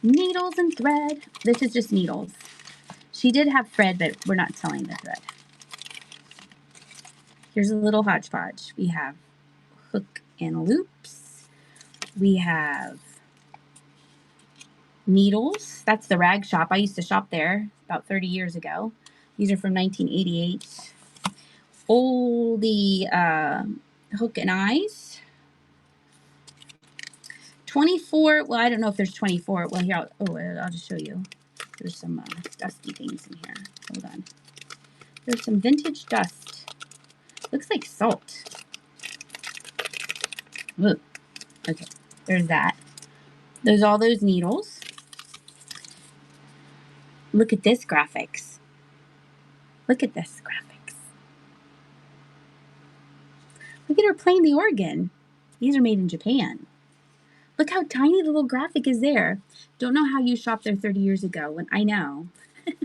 Speaker 1: Needles and thread. This is just needles. She did have thread, but we're not selling the thread. Here's a little hodgepodge. We have hook and loops. We have needles. That's the rag shop. I used to shop there about 30 years ago. These are from 1988. Oh, the hook and eyes. 24. Well, I don't know if there's 24. Well, here, I'll just show you. There's some dusty things in here. Hold on. There's some vintage dust. Looks like salt. Ooh. Okay, there's that. There's all those needles. Look at this graphics. Look at this graphics. Look at her playing the organ. These are made in Japan. Look how tiny the little graphic is there. Don't know how you shopped there 30 years ago. When I know.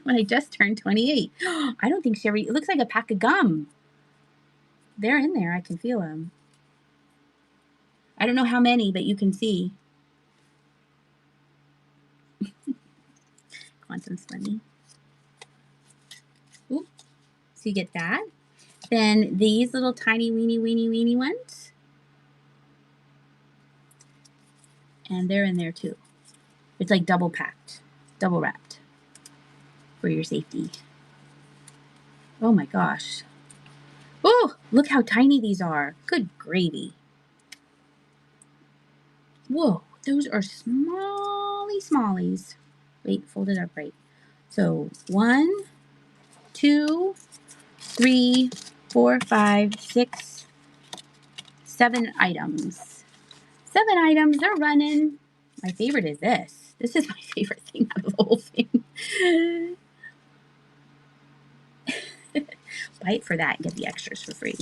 Speaker 1: When I just turned 28. I don't think she ever... It looks like a pack of gum. They're in there. I can feel them. I don't know how many, but you can see. Quantum's funny. Ooh. So you get that. Then these little tiny weeny ones. And they're in there too. It's like double packed. Double wrapped. For your safety. Oh my gosh. Oh, look how tiny these are. Good gravy. Whoa, those are smallies. Wait, fold it up right. So 1, 2, 3, 4, 5, 6, 7 items. 7 items, they're running. My favorite is this. This is my favorite thing out of the whole thing. Buy it for that and get the extras for free.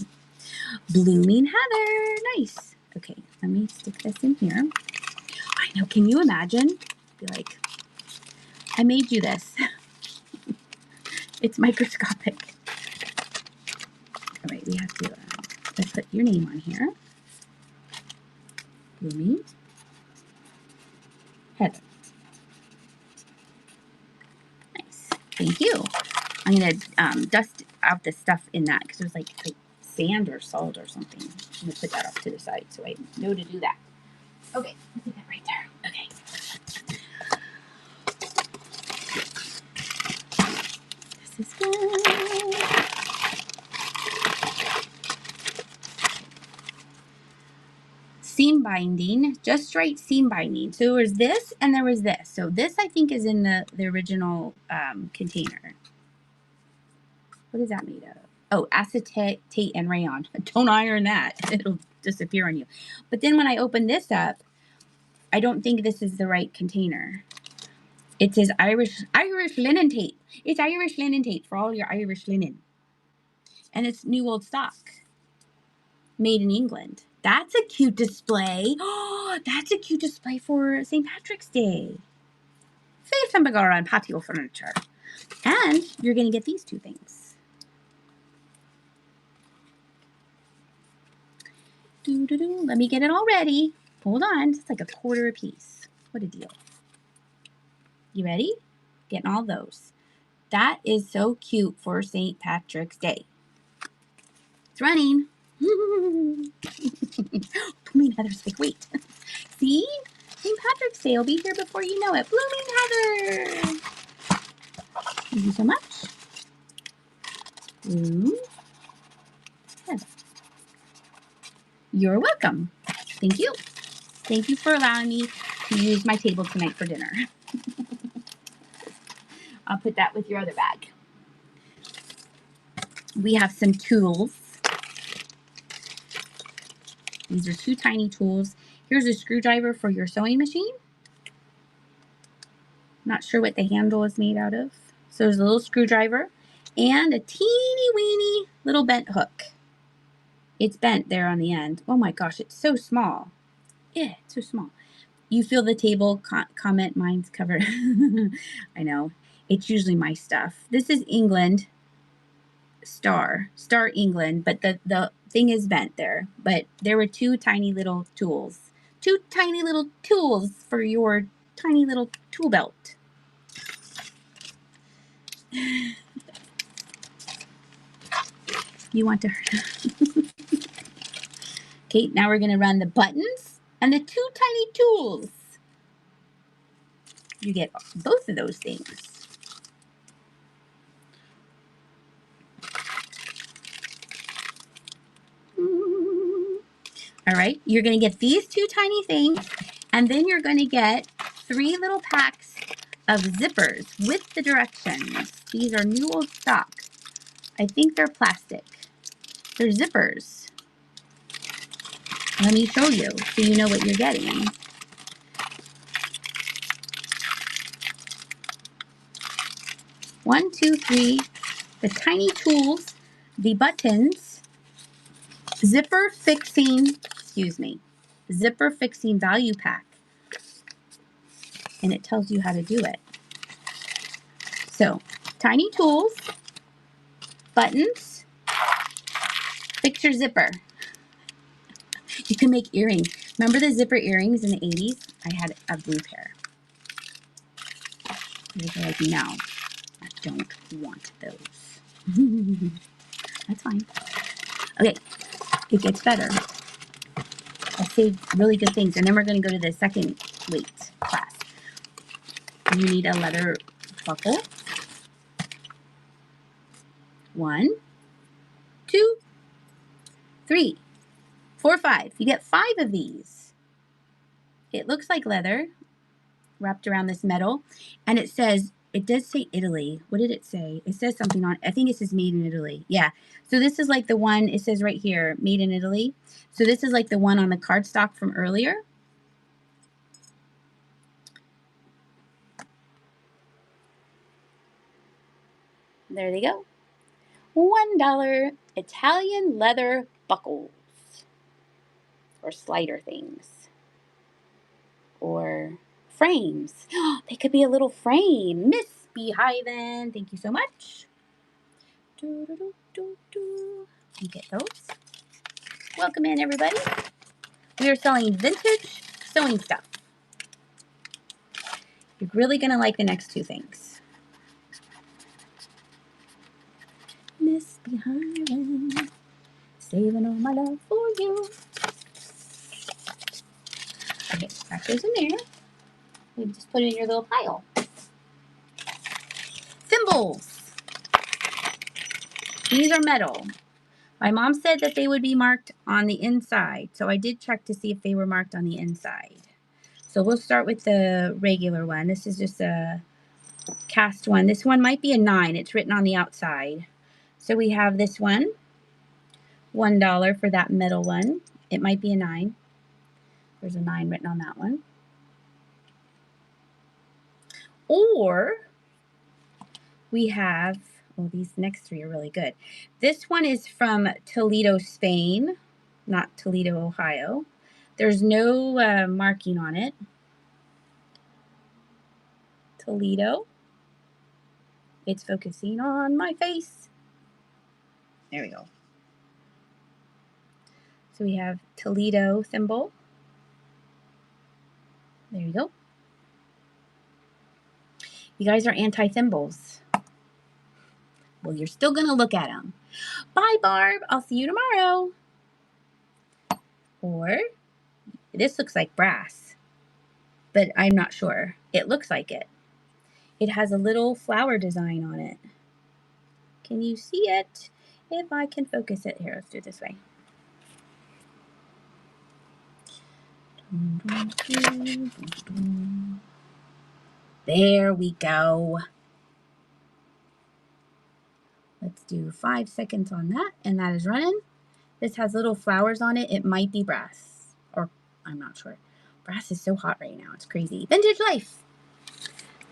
Speaker 1: Blooming Heather. Nice. Okay, let me stick this in here. I know. Can you imagine? Be like, I made you this. It's microscopic. All right, we have to let's put your name on here. Blooming Heather. Nice. Thank you. I'm gonna dust out the stuff in that because there's like sand or salt or something. I'm gonna put that off to the side so I know to do that. Okay, put that right there. Okay. This is good. Seam binding, just right seam binding. So there was this and there was this. So this I think is in the original container. What is that made of? Oh, acetate and rayon. Don't iron that. It'll disappear on you. But then when I open this up, I don't think this is the right container. It says Irish linen tape. It's Irish linen tape for all your Irish linen. And it's new old stock. Made in England. That's a cute display. That's a cute display for St. Patrick's Day. Say something on patio furniture. And you're going to get these two things. Let me get it all ready. Hold on. It's like a quarter a piece. What a deal. You ready? Getting all those. That is so cute for St. Patrick's Day. It's running. Blooming Heather's like, wait. See? St. Patrick's Day will be here before you know it. Blooming Heather. Thank you so much. Heather. You're welcome. Thank you. Thank you for allowing me to use my table tonight for dinner. I'll put that with your other bag. We have some tools. These are two tiny tools. Here's a screwdriver for your sewing machine. Not sure what the handle is made out of. So there's a little screwdriver and a teeny weeny little bent hook. It's bent there on the end. Oh my gosh, it's so small. Yeah, it's so small. You feel the table, comment, mine's covered. I know. It's usually my stuff. This is England. Star England, but the thing is bent there. But there were two tiny little tools. Two tiny little tools for your tiny little tool belt. You want to Okay, now we're going to run the buttons and the two tiny tools. You get both of those things. All right, you're going to get these two tiny things, and then you're going to get 3 little packs of zippers with the directions. These are new old stock. I think they're plastic. They're zippers. Let me show you so you know what you're getting. One, two, three, the tiny tools, the buttons, zipper fixing value pack. And it tells you how to do it. So, tiny tools, buttons, fix your zipper. You can make earrings. Remember the zipper earrings in the 80s? I had a blue pair. You're like, no, I don't want those. That's fine. Okay, it gets better. I saved really good things. And then we're going to go to the second weight class. You need a leather buckle. 1, 2, 3, 4, 5. You get 5 of these. It looks like leather wrapped around this metal. And it says, it does say Italy. What did it say? It says something on, I think it says made in Italy. Yeah. So this is like the one, it says right here, made in Italy. So this is like the one on the cardstock from earlier. There they go. $1 Italian leather buckles. Or slider things. Or frames. They could be a little frame. Miss Beehiven, thank you so much. You get those. Welcome in, everybody. We are selling vintage sewing stuff. You're really going to like the next two things. Miss Behind, saving all my love for you. Okay, back those in there. We just put it in your little pile. Thimbles. These are metal. My mom said that they would be marked on the inside, so I did check to see if they were marked on the inside. So we'll start with the regular one. This is just a cast one. This one might be a 9. It's written on the outside. So we have this one, $1 for that metal one. It might be a 9. There's a 9 written on that one. Or we have, well, these next 3 are really good. This one is from Toledo, Spain, not Toledo, Ohio. There's no marking on it. Toledo. It's focusing on my face. There we go. So we have Toledo thimble. There you go. You guys are anti-thimbles. Well, you're still going to look at them. Bye, Barb. I'll see you tomorrow. Or, this looks like brass, but I'm not sure. It looks like it. It has a little flower design on it. Can you see it? If I can focus it. Here, let's do it this way. There we go. Let's do 5 seconds on that, and that is running. This has little flowers on it. It might be brass, or I'm not sure. Brass is so hot right now. It's crazy. Vintage Life.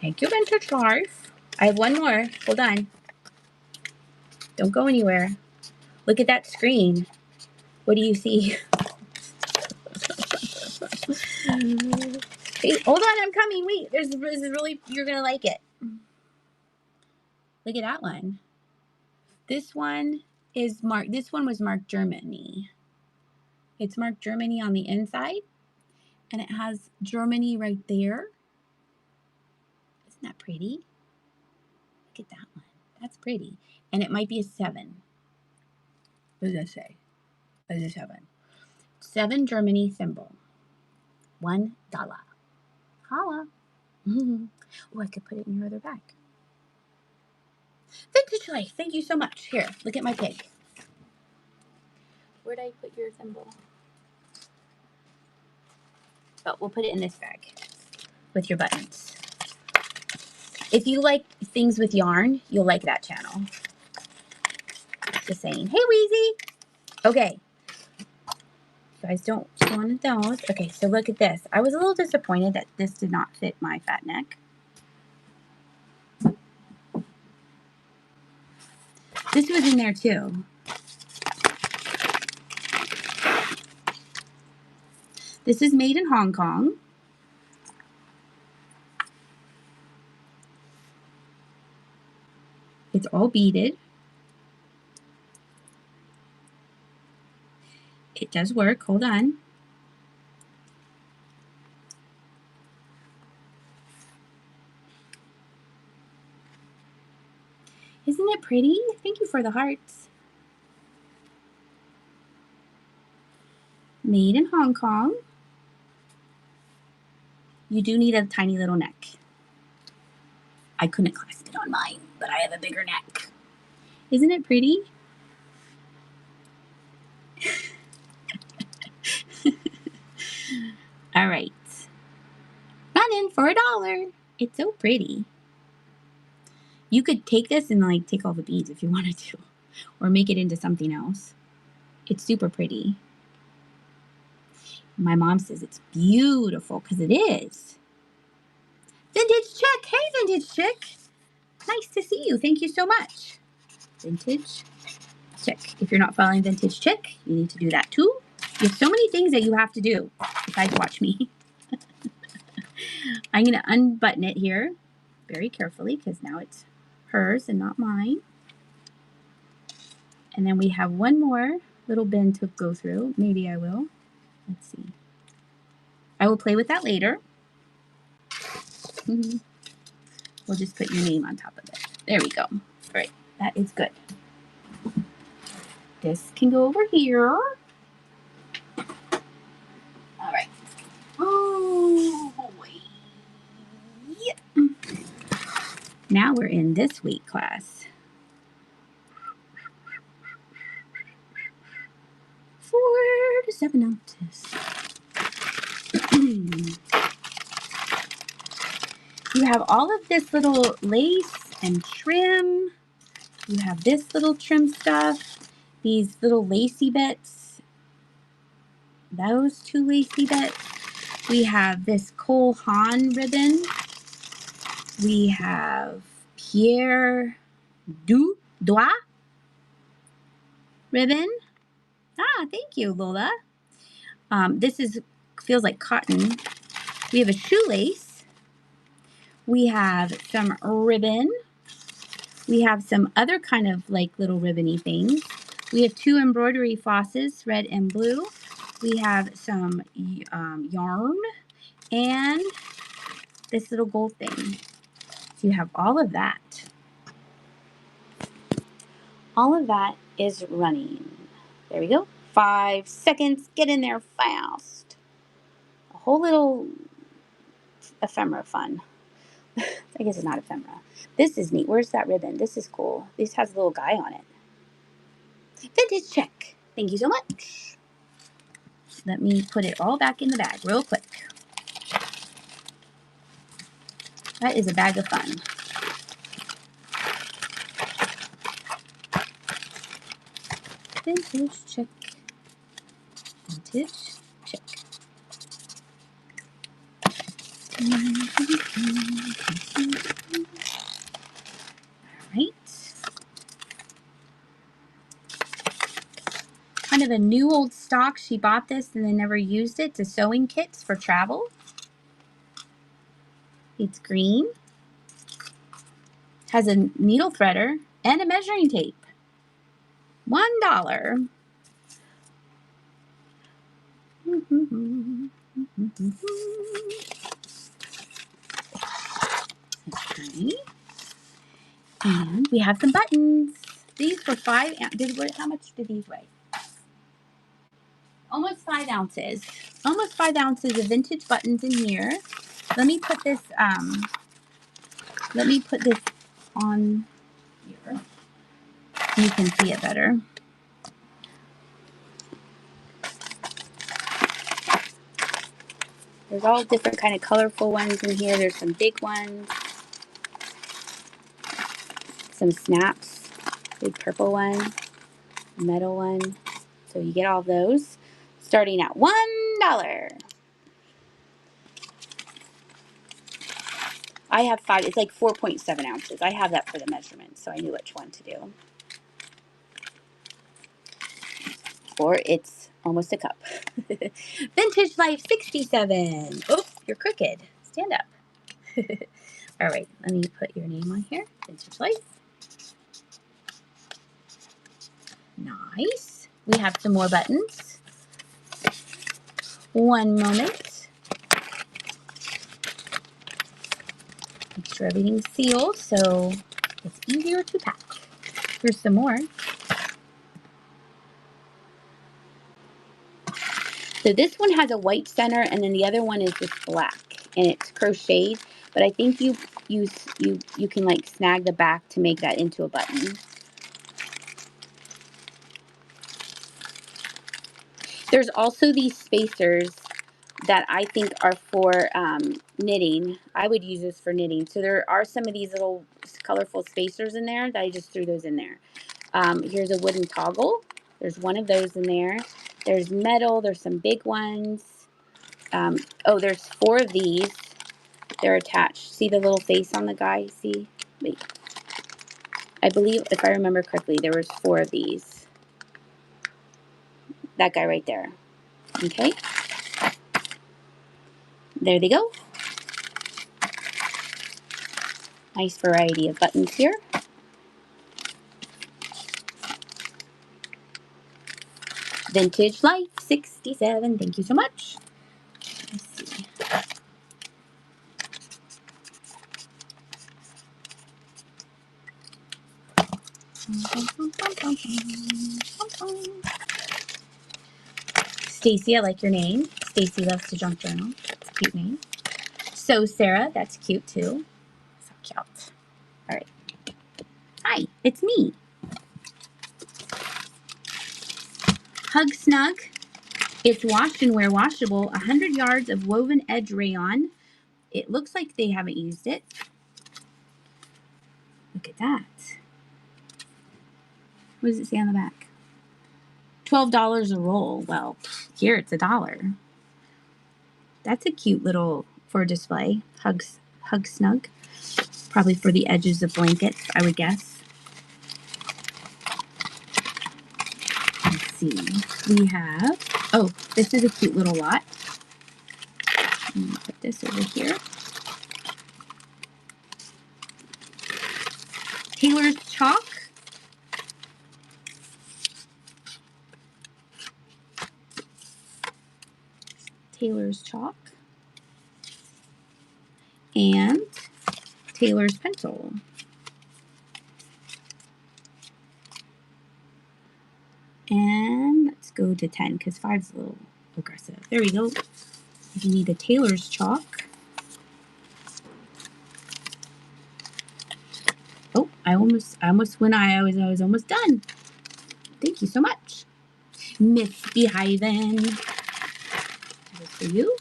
Speaker 1: Thank you, Vintage Life. I have one more. Hold on. Don't go anywhere. Look at that screen. What do you see? Hey, hold on, I'm coming. Wait, this is really, you're going to like it. Look at that one. This one is marked, this one was marked Germany. It's marked Germany on the inside, and it has Germany right there. Isn't that pretty? Look at that one. That's pretty. And it might be a 7. What does that say? What is a 7? 7 Germany thimble. $1. Holla. Oh, I could put it in your other bag. Vintage Life, thank you so much. Here, look at my pig. Where'd I put your thimble? Oh, we'll put it in this bag with your buttons. If you like things with yarn, you'll like that channel. Just saying. Hey, Wheezy. Okay. You guys don't want those. Okay, so look at this. I was a little disappointed that this did not fit my fat neck. This was in there too. This is made in Hong Kong. It's all beaded. It does work. Hold on. Isn't it pretty? Thank you for the hearts. Made in Hong Kong. You do need a tiny little neck. I couldn't clasp it on mine, but I have a bigger neck. Isn't it pretty? All right. Running for $1. It's so pretty. You could take this and like take all the beads if you wanted to, or make it into something else. It's super pretty. My mom says it's beautiful because it is. Vintage Chick. Hey, Vintage Chick. Nice to see you. Thank you so much. Vintage Chick. If you're not following Vintage Chick, you need to do that too. You have so many things that you have to do besides watch me. I'm going to unbutton it here very carefully because now it's hers and not mine. And then we have one more little bin to go through. Maybe I will. Let's see. I will play with that later. We'll just put your name on top of it. There we go. All right. That is good. This can go over here. All right. Oh, boy. Yep. Now we're in this weight class. 4 to 7 ounces. You have all of this little lace and trim. You have this little trim stuff. These little lacy bits. Those 2 lacy bits. We have this Cole Haan ribbon. We have Pierre Dois ribbon. Ah, thank you, Lola. This is feels like cotton. We have a shoelace. We have some ribbon. We have some other kind of like little ribbony things. We have 2 embroidery flosses, red and blue. We have some yarn and this little gold thing. So you have all of that. All of that is running. There we go. 5 seconds. Get in there fast. A whole little ephemera fun. I guess it's not ephemera. This is neat. Where's that ribbon? This is cool. This has a little guy on it. Vintage check. Thank you so much. Let me put it all back in the bag real quick. That is a bag of fun. Vintage check. Vintage check. Alright. Kind of a new old stock. She bought this and then never used it to sewing kits for travel. It's green. Has a needle threader and a measuring tape. $1. Okay. And we have some buttons. These were 5 ounces. How much did these weigh? Almost 5 ounces. Almost 5 ounces of vintage buttons in here. Let me put this on here. You can see it better. There's all different kind of colorful ones in here. There's some big ones. Some snaps. Big purple one. Metal one. So you get all those. Starting at $1. I have 5. It's like 4.7 ounces. I have that for the measurement, so I knew which one to do. Or it's almost a cup. Vintage Life 67. Oh, you're crooked. Stand up. All right, let me put your name on here. Vintage Life. Nice. We have some more buttons. One moment. Make sure everything's sealed so it's easier to pack. Here's some more. So this one has a white center, and then the other one is just black, and it's crocheted. But I think you can like snag the back to make that into a button. There's also these spacers that I think are for knitting. I would use this for knitting. So there are some of these little colorful spacers in there that I just threw those in there. Here's a wooden toggle. There's one of those in there. There's metal. There's some big ones. Oh, there's 4 of these. They're attached. See the little face on the guy? See? Wait. I believe, if I remember correctly, there was 4 of these. That guy right there. Okay? There they go. Nice variety of buttons here. Vintage Life 67. Thank you so much. Let's see. Stacy, I like your name. Stacy loves to junk journal. It's a cute name. So Sarah, that's cute too. So cute. All right. Hi, it's me. Hug Snug. It's wash and wear washable. 100 yards of woven edge rayon. It looks like they haven't used it. Look at that. What does it say on the back? $12 a roll. Well, here it's $1. That's a cute little for display. Hug Snug. Probably for the edges of blankets, I would guess. Let's see. We have, oh, this is a cute little lot. I'm going to put this over here. Taylor's chalk. Taylor's chalk. And Taylor's pencil. And let's go to 10 because 5's a little aggressive. There we go. You need the Taylor's chalk. Oh, I was almost done. Thank you so much. Misbehaving. This for you.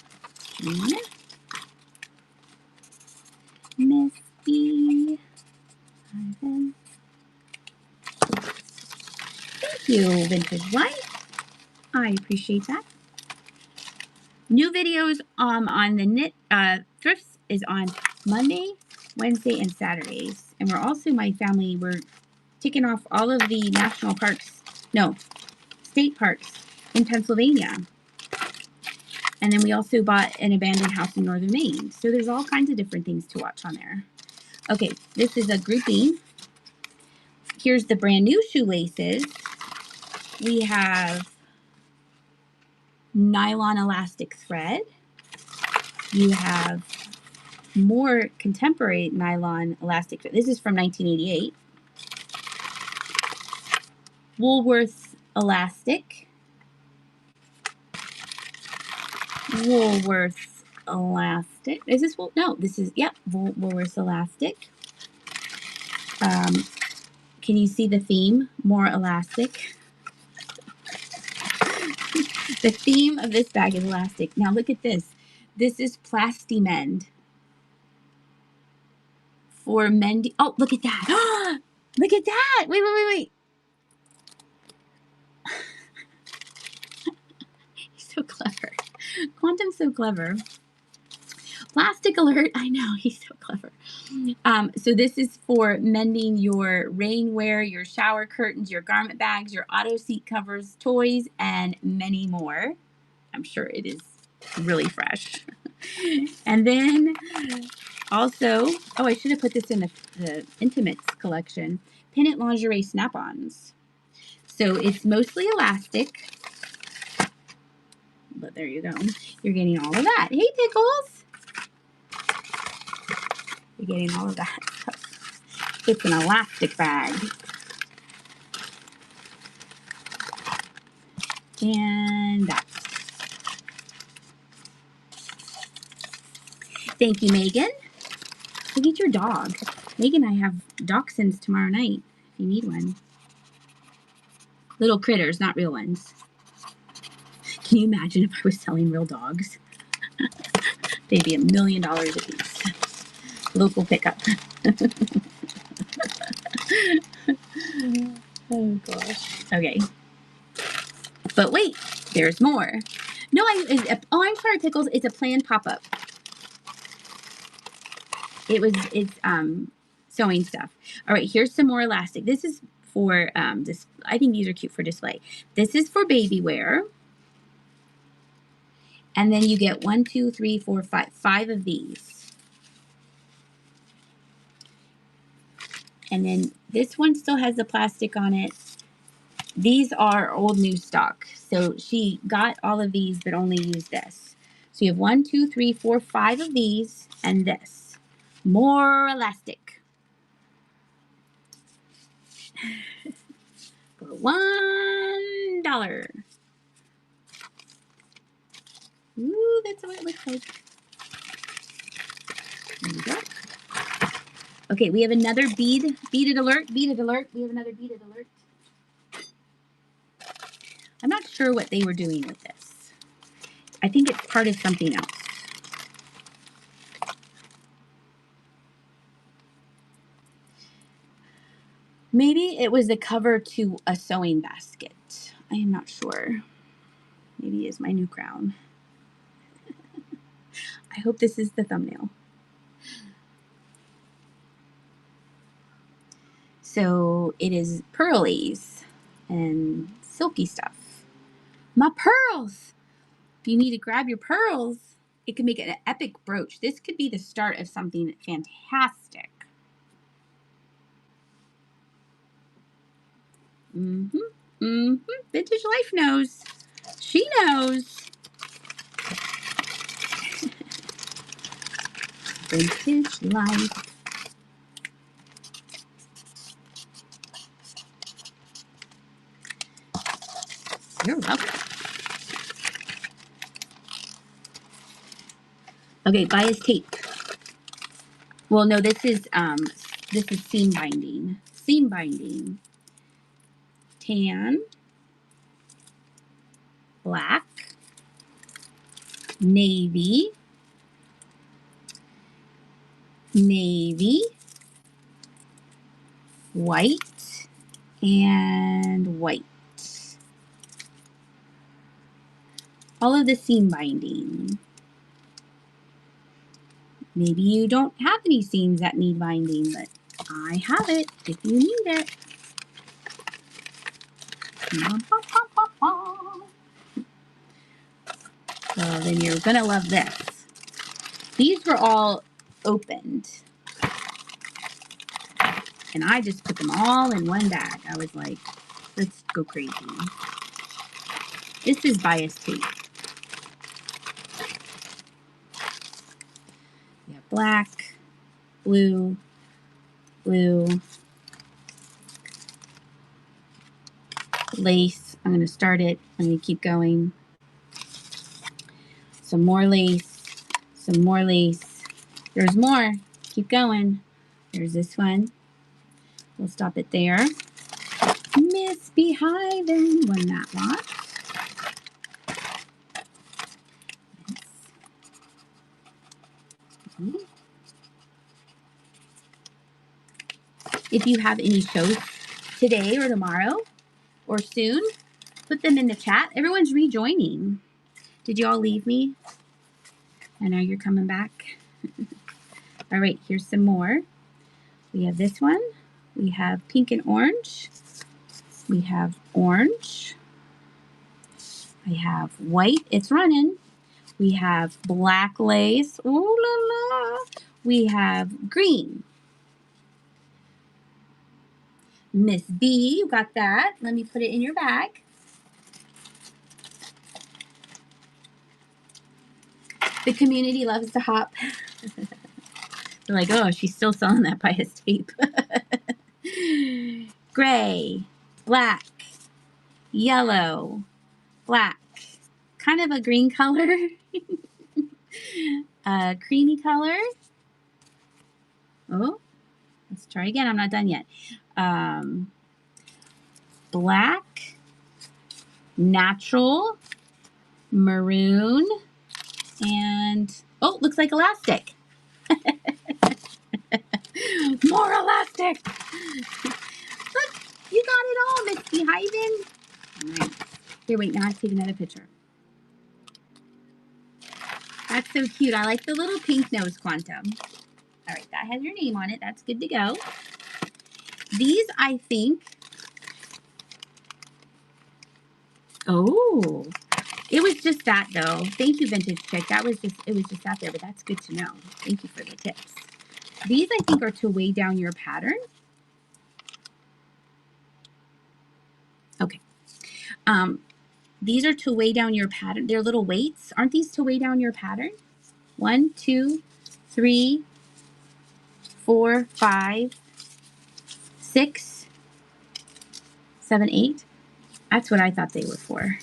Speaker 1: Misbehaving. Thank you, Vintage Life. I appreciate that. New videos on the knit thrifts is on Monday, Wednesday, and Saturdays. And we're also, my family, we're taking off all of the national parks, no, state parks in Pennsylvania. And then we also bought an abandoned house in northern Maine. So there's all kinds of different things to watch on there. Okay, this is a grouping. Here's the brand new shoelaces. We have nylon elastic thread. You have more contemporary nylon elastic thread. This is from 1988. Woolworth elastic. Woolworth elastic. Is this wool? No, this is, yep, Woolworth elastic. Can you see the theme? More elastic. The theme of this bag is elastic. Now look at this. This is Plastimend. For mending. Oh, look at that. Look at that. Wait. He's so clever. Quantum's so clever. Plastic alert. I know, he's so clever. So this is for mending your rainwear, your shower curtains, your garment bags, your auto seat covers, toys, and many more. I'm sure it is really fresh. And then also, oh, I should have put this in the Intimates collection. Pennant lingerie snap-ons. So it's mostly elastic. But there you go. You're getting all of that. Hey, Pickles! You're getting all of that. It's an elastic bag. And that. Thank you, Megan. Look at your dog. Megan and I have dachshunds tomorrow night, if you need one. Little critters, not real ones. Can you imagine if I was selling real dogs? They'd be $1 million a piece. Local pickup. Oh, gosh. Okay. But wait, there's more. No, I'm sorry, Pickles. It's a planned pop-up. It's sewing stuff. All right, here's some more elastic. This is for this. I think these are cute for display. This is for baby wear. And then you get 1, 2, 3, 4, 5. 5 of these. And then this one still has the plastic on it. These are old new stock. So she got all of these, but only used this. So you have 1, 2, 3, 4, 5 of these, and this. More elastic. For $1. Ooh, that's what it looks like. There you go. Okay, we have another beaded alert. Beaded alert. We have another beaded alert. I'm not sure what they were doing with this. I think it's part of something else. Maybe it was the cover to a sewing basket. I am not sure. Maybe it is my new crown. I hope this is the thumbnail. So it is pearlies and silky stuff. My pearls! If you need to grab your pearls, it could make an epic brooch. This could be the start of something fantastic. Vintage Life knows. She knows. Vintage Life. You're welcome. Okay, bias tape. Well, no, this is seam binding. Seam binding. Tan, black, navy, navy, white, and white. All of the seam binding. Maybe you don't have any seams that need binding, but I have it if you need it. So then you're gonna love this. These were all opened. And I just put them all in one bag. I was like, let's go crazy. This is bias tape. You have black, blue, blue, lace. I'm going to start it. I'm going to keep going. Some more lace, some more lace. There's more. Keep going. There's this one. We'll stop it there. Miss Beehiven won that lot. If you have any shows today or tomorrow or soon, put them in the chat. Everyone's rejoining. Did you all leave me? I know you're coming back. All right, here's some more. We have this one. We have pink and orange. We have orange. I have white. It's running. We have black lace. Ooh la la. We have green. Miss B, you got that. Let me put it in your bag. The community loves to hop. They're like, oh, she's still selling that bias tape. Gray, black, yellow, black. Kind of a green color. Creamy color. Oh, let's try again. I'm not done yet. Black, natural, maroon, and oh, looks like elastic. More elastic. Look, you got it all, Miss Beehiven. Nice. Here, wait, now I have to take another picture. That's so cute. I like the little pink nose quantum. All right, that has your name on it. That's good to go. These, I think. Oh, it was just that though. Thank you, Vintage Chick. It was just that there, but that's good to know. Thank you for the tips. These, I think, are to weigh down your pattern. Okay. These are to weigh down your pattern. They're little weights. Aren't these to weigh down your pattern? 1, 2, 3, 4, 5, 6, 7, 8. That's what I thought they were for.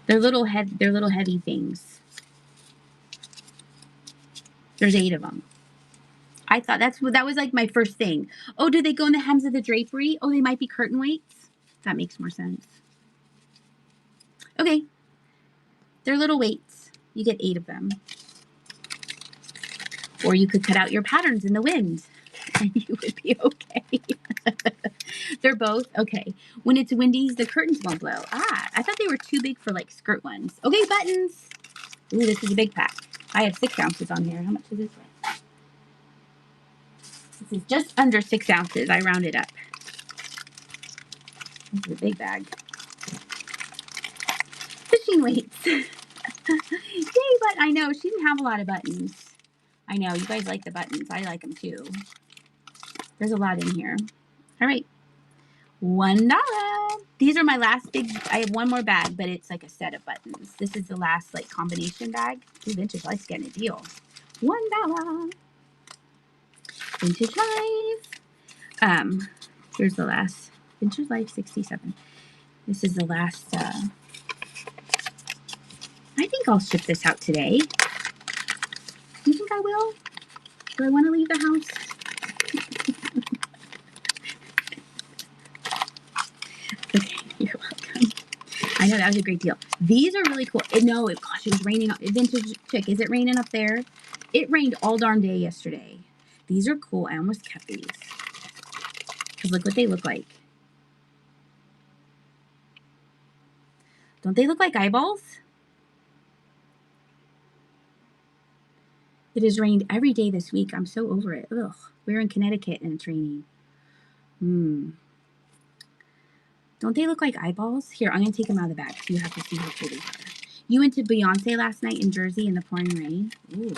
Speaker 1: They're little heavy things. There's 8 of them. I thought that was like my first thing. Oh, do they go in the hems of the drapery? Oh, they might be curtain weights. That makes more sense. Okay. They're little weights. You get 8 of them. Or you could cut out your patterns in the wind and you would be okay. They're both okay. When it's windy, the curtains won't blow. Ah, I thought they were too big for like skirt ones. Okay, buttons. Ooh, this is a big pack. I have 6 ounces on here. How much is this one? This is just under 6 ounces. I rounded up. This is a big bag. Fishing weights. Yay, but I know she didn't have a lot of buttons. I know you guys like the buttons. I like them too. There's a lot in here. All right, $1. These are my last big. I have one more bag, but it's like a set of buttons. This is the last like combination bag. Ooh, Vintage Life's getting a deal. $1. Vintage Life. Here's the last. Vintage Life 67. This is the last. I think I'll ship this out today. You think I will? Do I want to leave the house? Okay, you're welcome. I know that was a great deal. These are really cool. No, gosh, it was raining. Vintage Chick, is it raining up there? It rained all darn day yesterday. These are cool. I almost kept these. Because look what they look like. Don't they look like eyeballs? It has rained every day this week. I'm so over it. Ugh. We're in Connecticut and it's raining. Don't they look like eyeballs? Here, I'm going to take them out of the bag so you have to see how cool they are. You went to Beyonce last night in Jersey in the pouring rain? Ooh.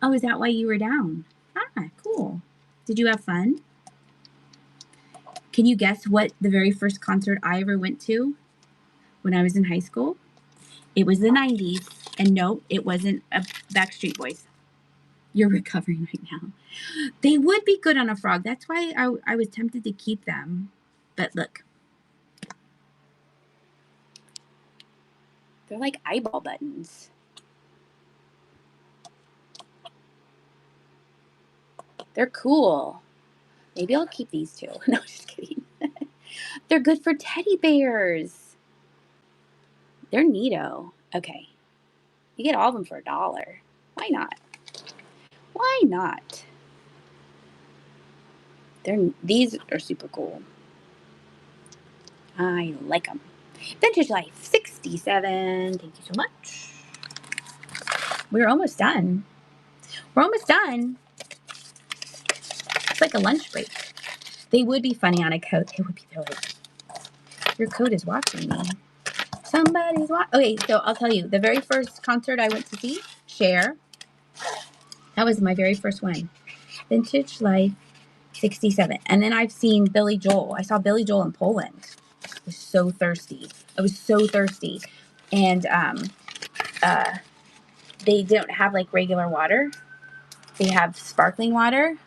Speaker 1: Oh, is that why you were down? Ah, cool. Did you have fun? Can you guess what the very first concert I ever went to when I was in high school? It was the 90s. And no, it wasn't a Backstreet Boys. You're recovering right now. They would be good on a frog. That's why I was tempted to keep them. But look. They're like eyeball buttons. They're cool. Maybe I'll keep these two. No, just kidding. They're good for teddy bears. They're neato. Okay. You get all of them for $1. Why not? Why not? These are super cool. I like them. Vintage Life 67. Thank you so much. We're almost done. We're almost done. It's like a lunch break. They would be funny on a coat. They would be like, your coat is watching me. Somebody's watching. Okay, so I'll tell you. The very first concert I went to see, Cher. That was my very first one. Vintage Life 67. And then I've seen Billy Joel. I saw Billy Joel in Poland. I was so thirsty. I was so thirsty. And they don't have like regular water. They have sparkling water.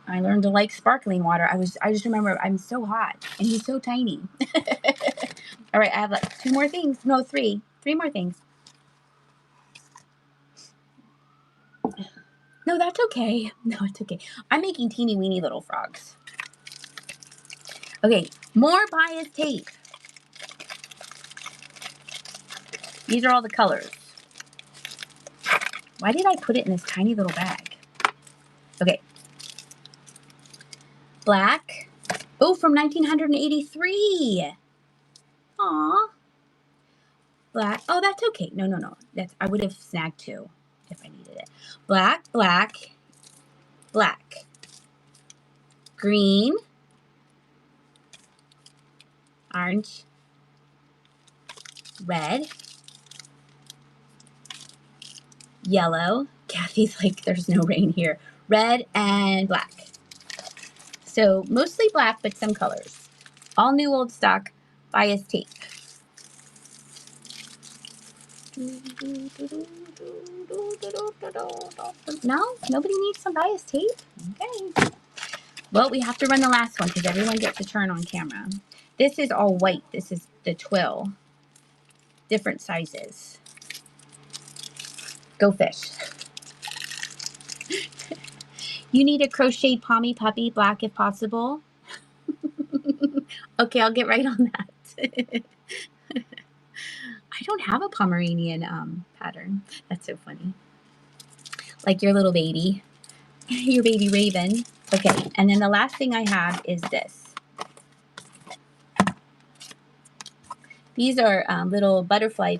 Speaker 1: I learned to like sparkling water. I just remember I'm so hot and he's so tiny. All right, I have like 2 more things. No, 3. 3 more things. No, that's okay. No, it's okay. I'm making teeny weeny little frogs. Okay, more bias tape. These are all the colors. Why did I put it in this tiny little bag? Okay. Black. Oh, from 1983. Aw. Black. Oh, that's okay. No. I would have snagged 2 if I needed it. Black, black, black. Green. Orange. Red. Yellow. Kathy's like, there's no rain here. Red and black. So mostly black, but some colors. All new old stock bias tape. No? Nobody needs some bias tape? Okay. Well, we have to run the last one because everyone gets a turn on camera. This is all white. This is the twill. Different sizes. Go fish. You need a crocheted pommy puppy, black if possible. Okay, I'll get right on that. I don't have a Pomeranian pattern. That's so funny. Like your little baby. Your baby Raven. Okay, and then the last thing I have is this. These are little butterfly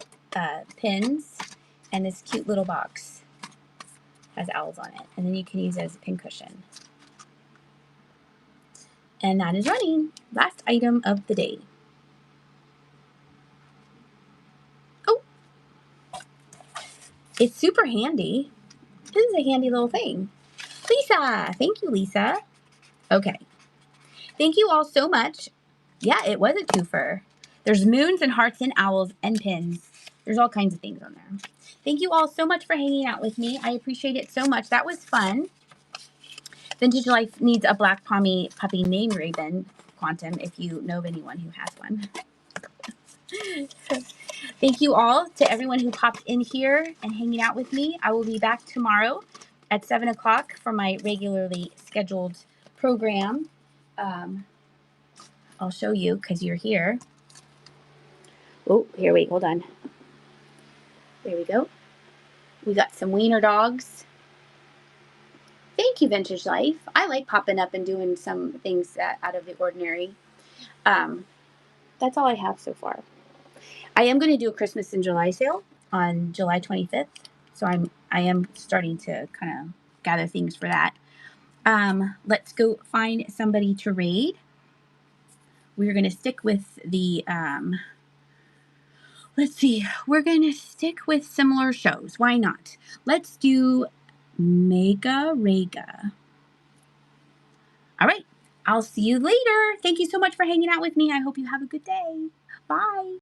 Speaker 1: pins, and this cute little box has owls on it. And then you can use it as a pin cushion. And that is running. Last item of the day. Oh, It's super handy. This is a handy little thing. Lisa, thank you, Lisa. Okay. Thank you all so much. Yeah, it was a twofer. There's moons and hearts and owls and pins. There's all kinds of things on there. Thank you all so much for hanging out with me. I appreciate it so much. That was fun. Vintage Life needs a black puppy name ribbon, Quantum, if you know of anyone who has one. Thank you all to everyone who popped in here and hanging out with me. I will be back tomorrow at 7 o'clock for my regularly scheduled program. I'll show you because you're here. Oh, here, wait, hold on. There we go. We got some wiener dogs. Thank you, Vintage Life. I like popping up and doing some things out of the ordinary. That's all I have so far. I am going to do a Christmas in July sale on July 25th. So I am starting to kind of gather things for that. Let's go find somebody to raid. We're going to stick with the, let's see, we're going to stick with similar shows. Why not? Let's do Mega Rega. All right. I'll see you later. Thank you so much for hanging out with me. I hope you have a good day. Bye.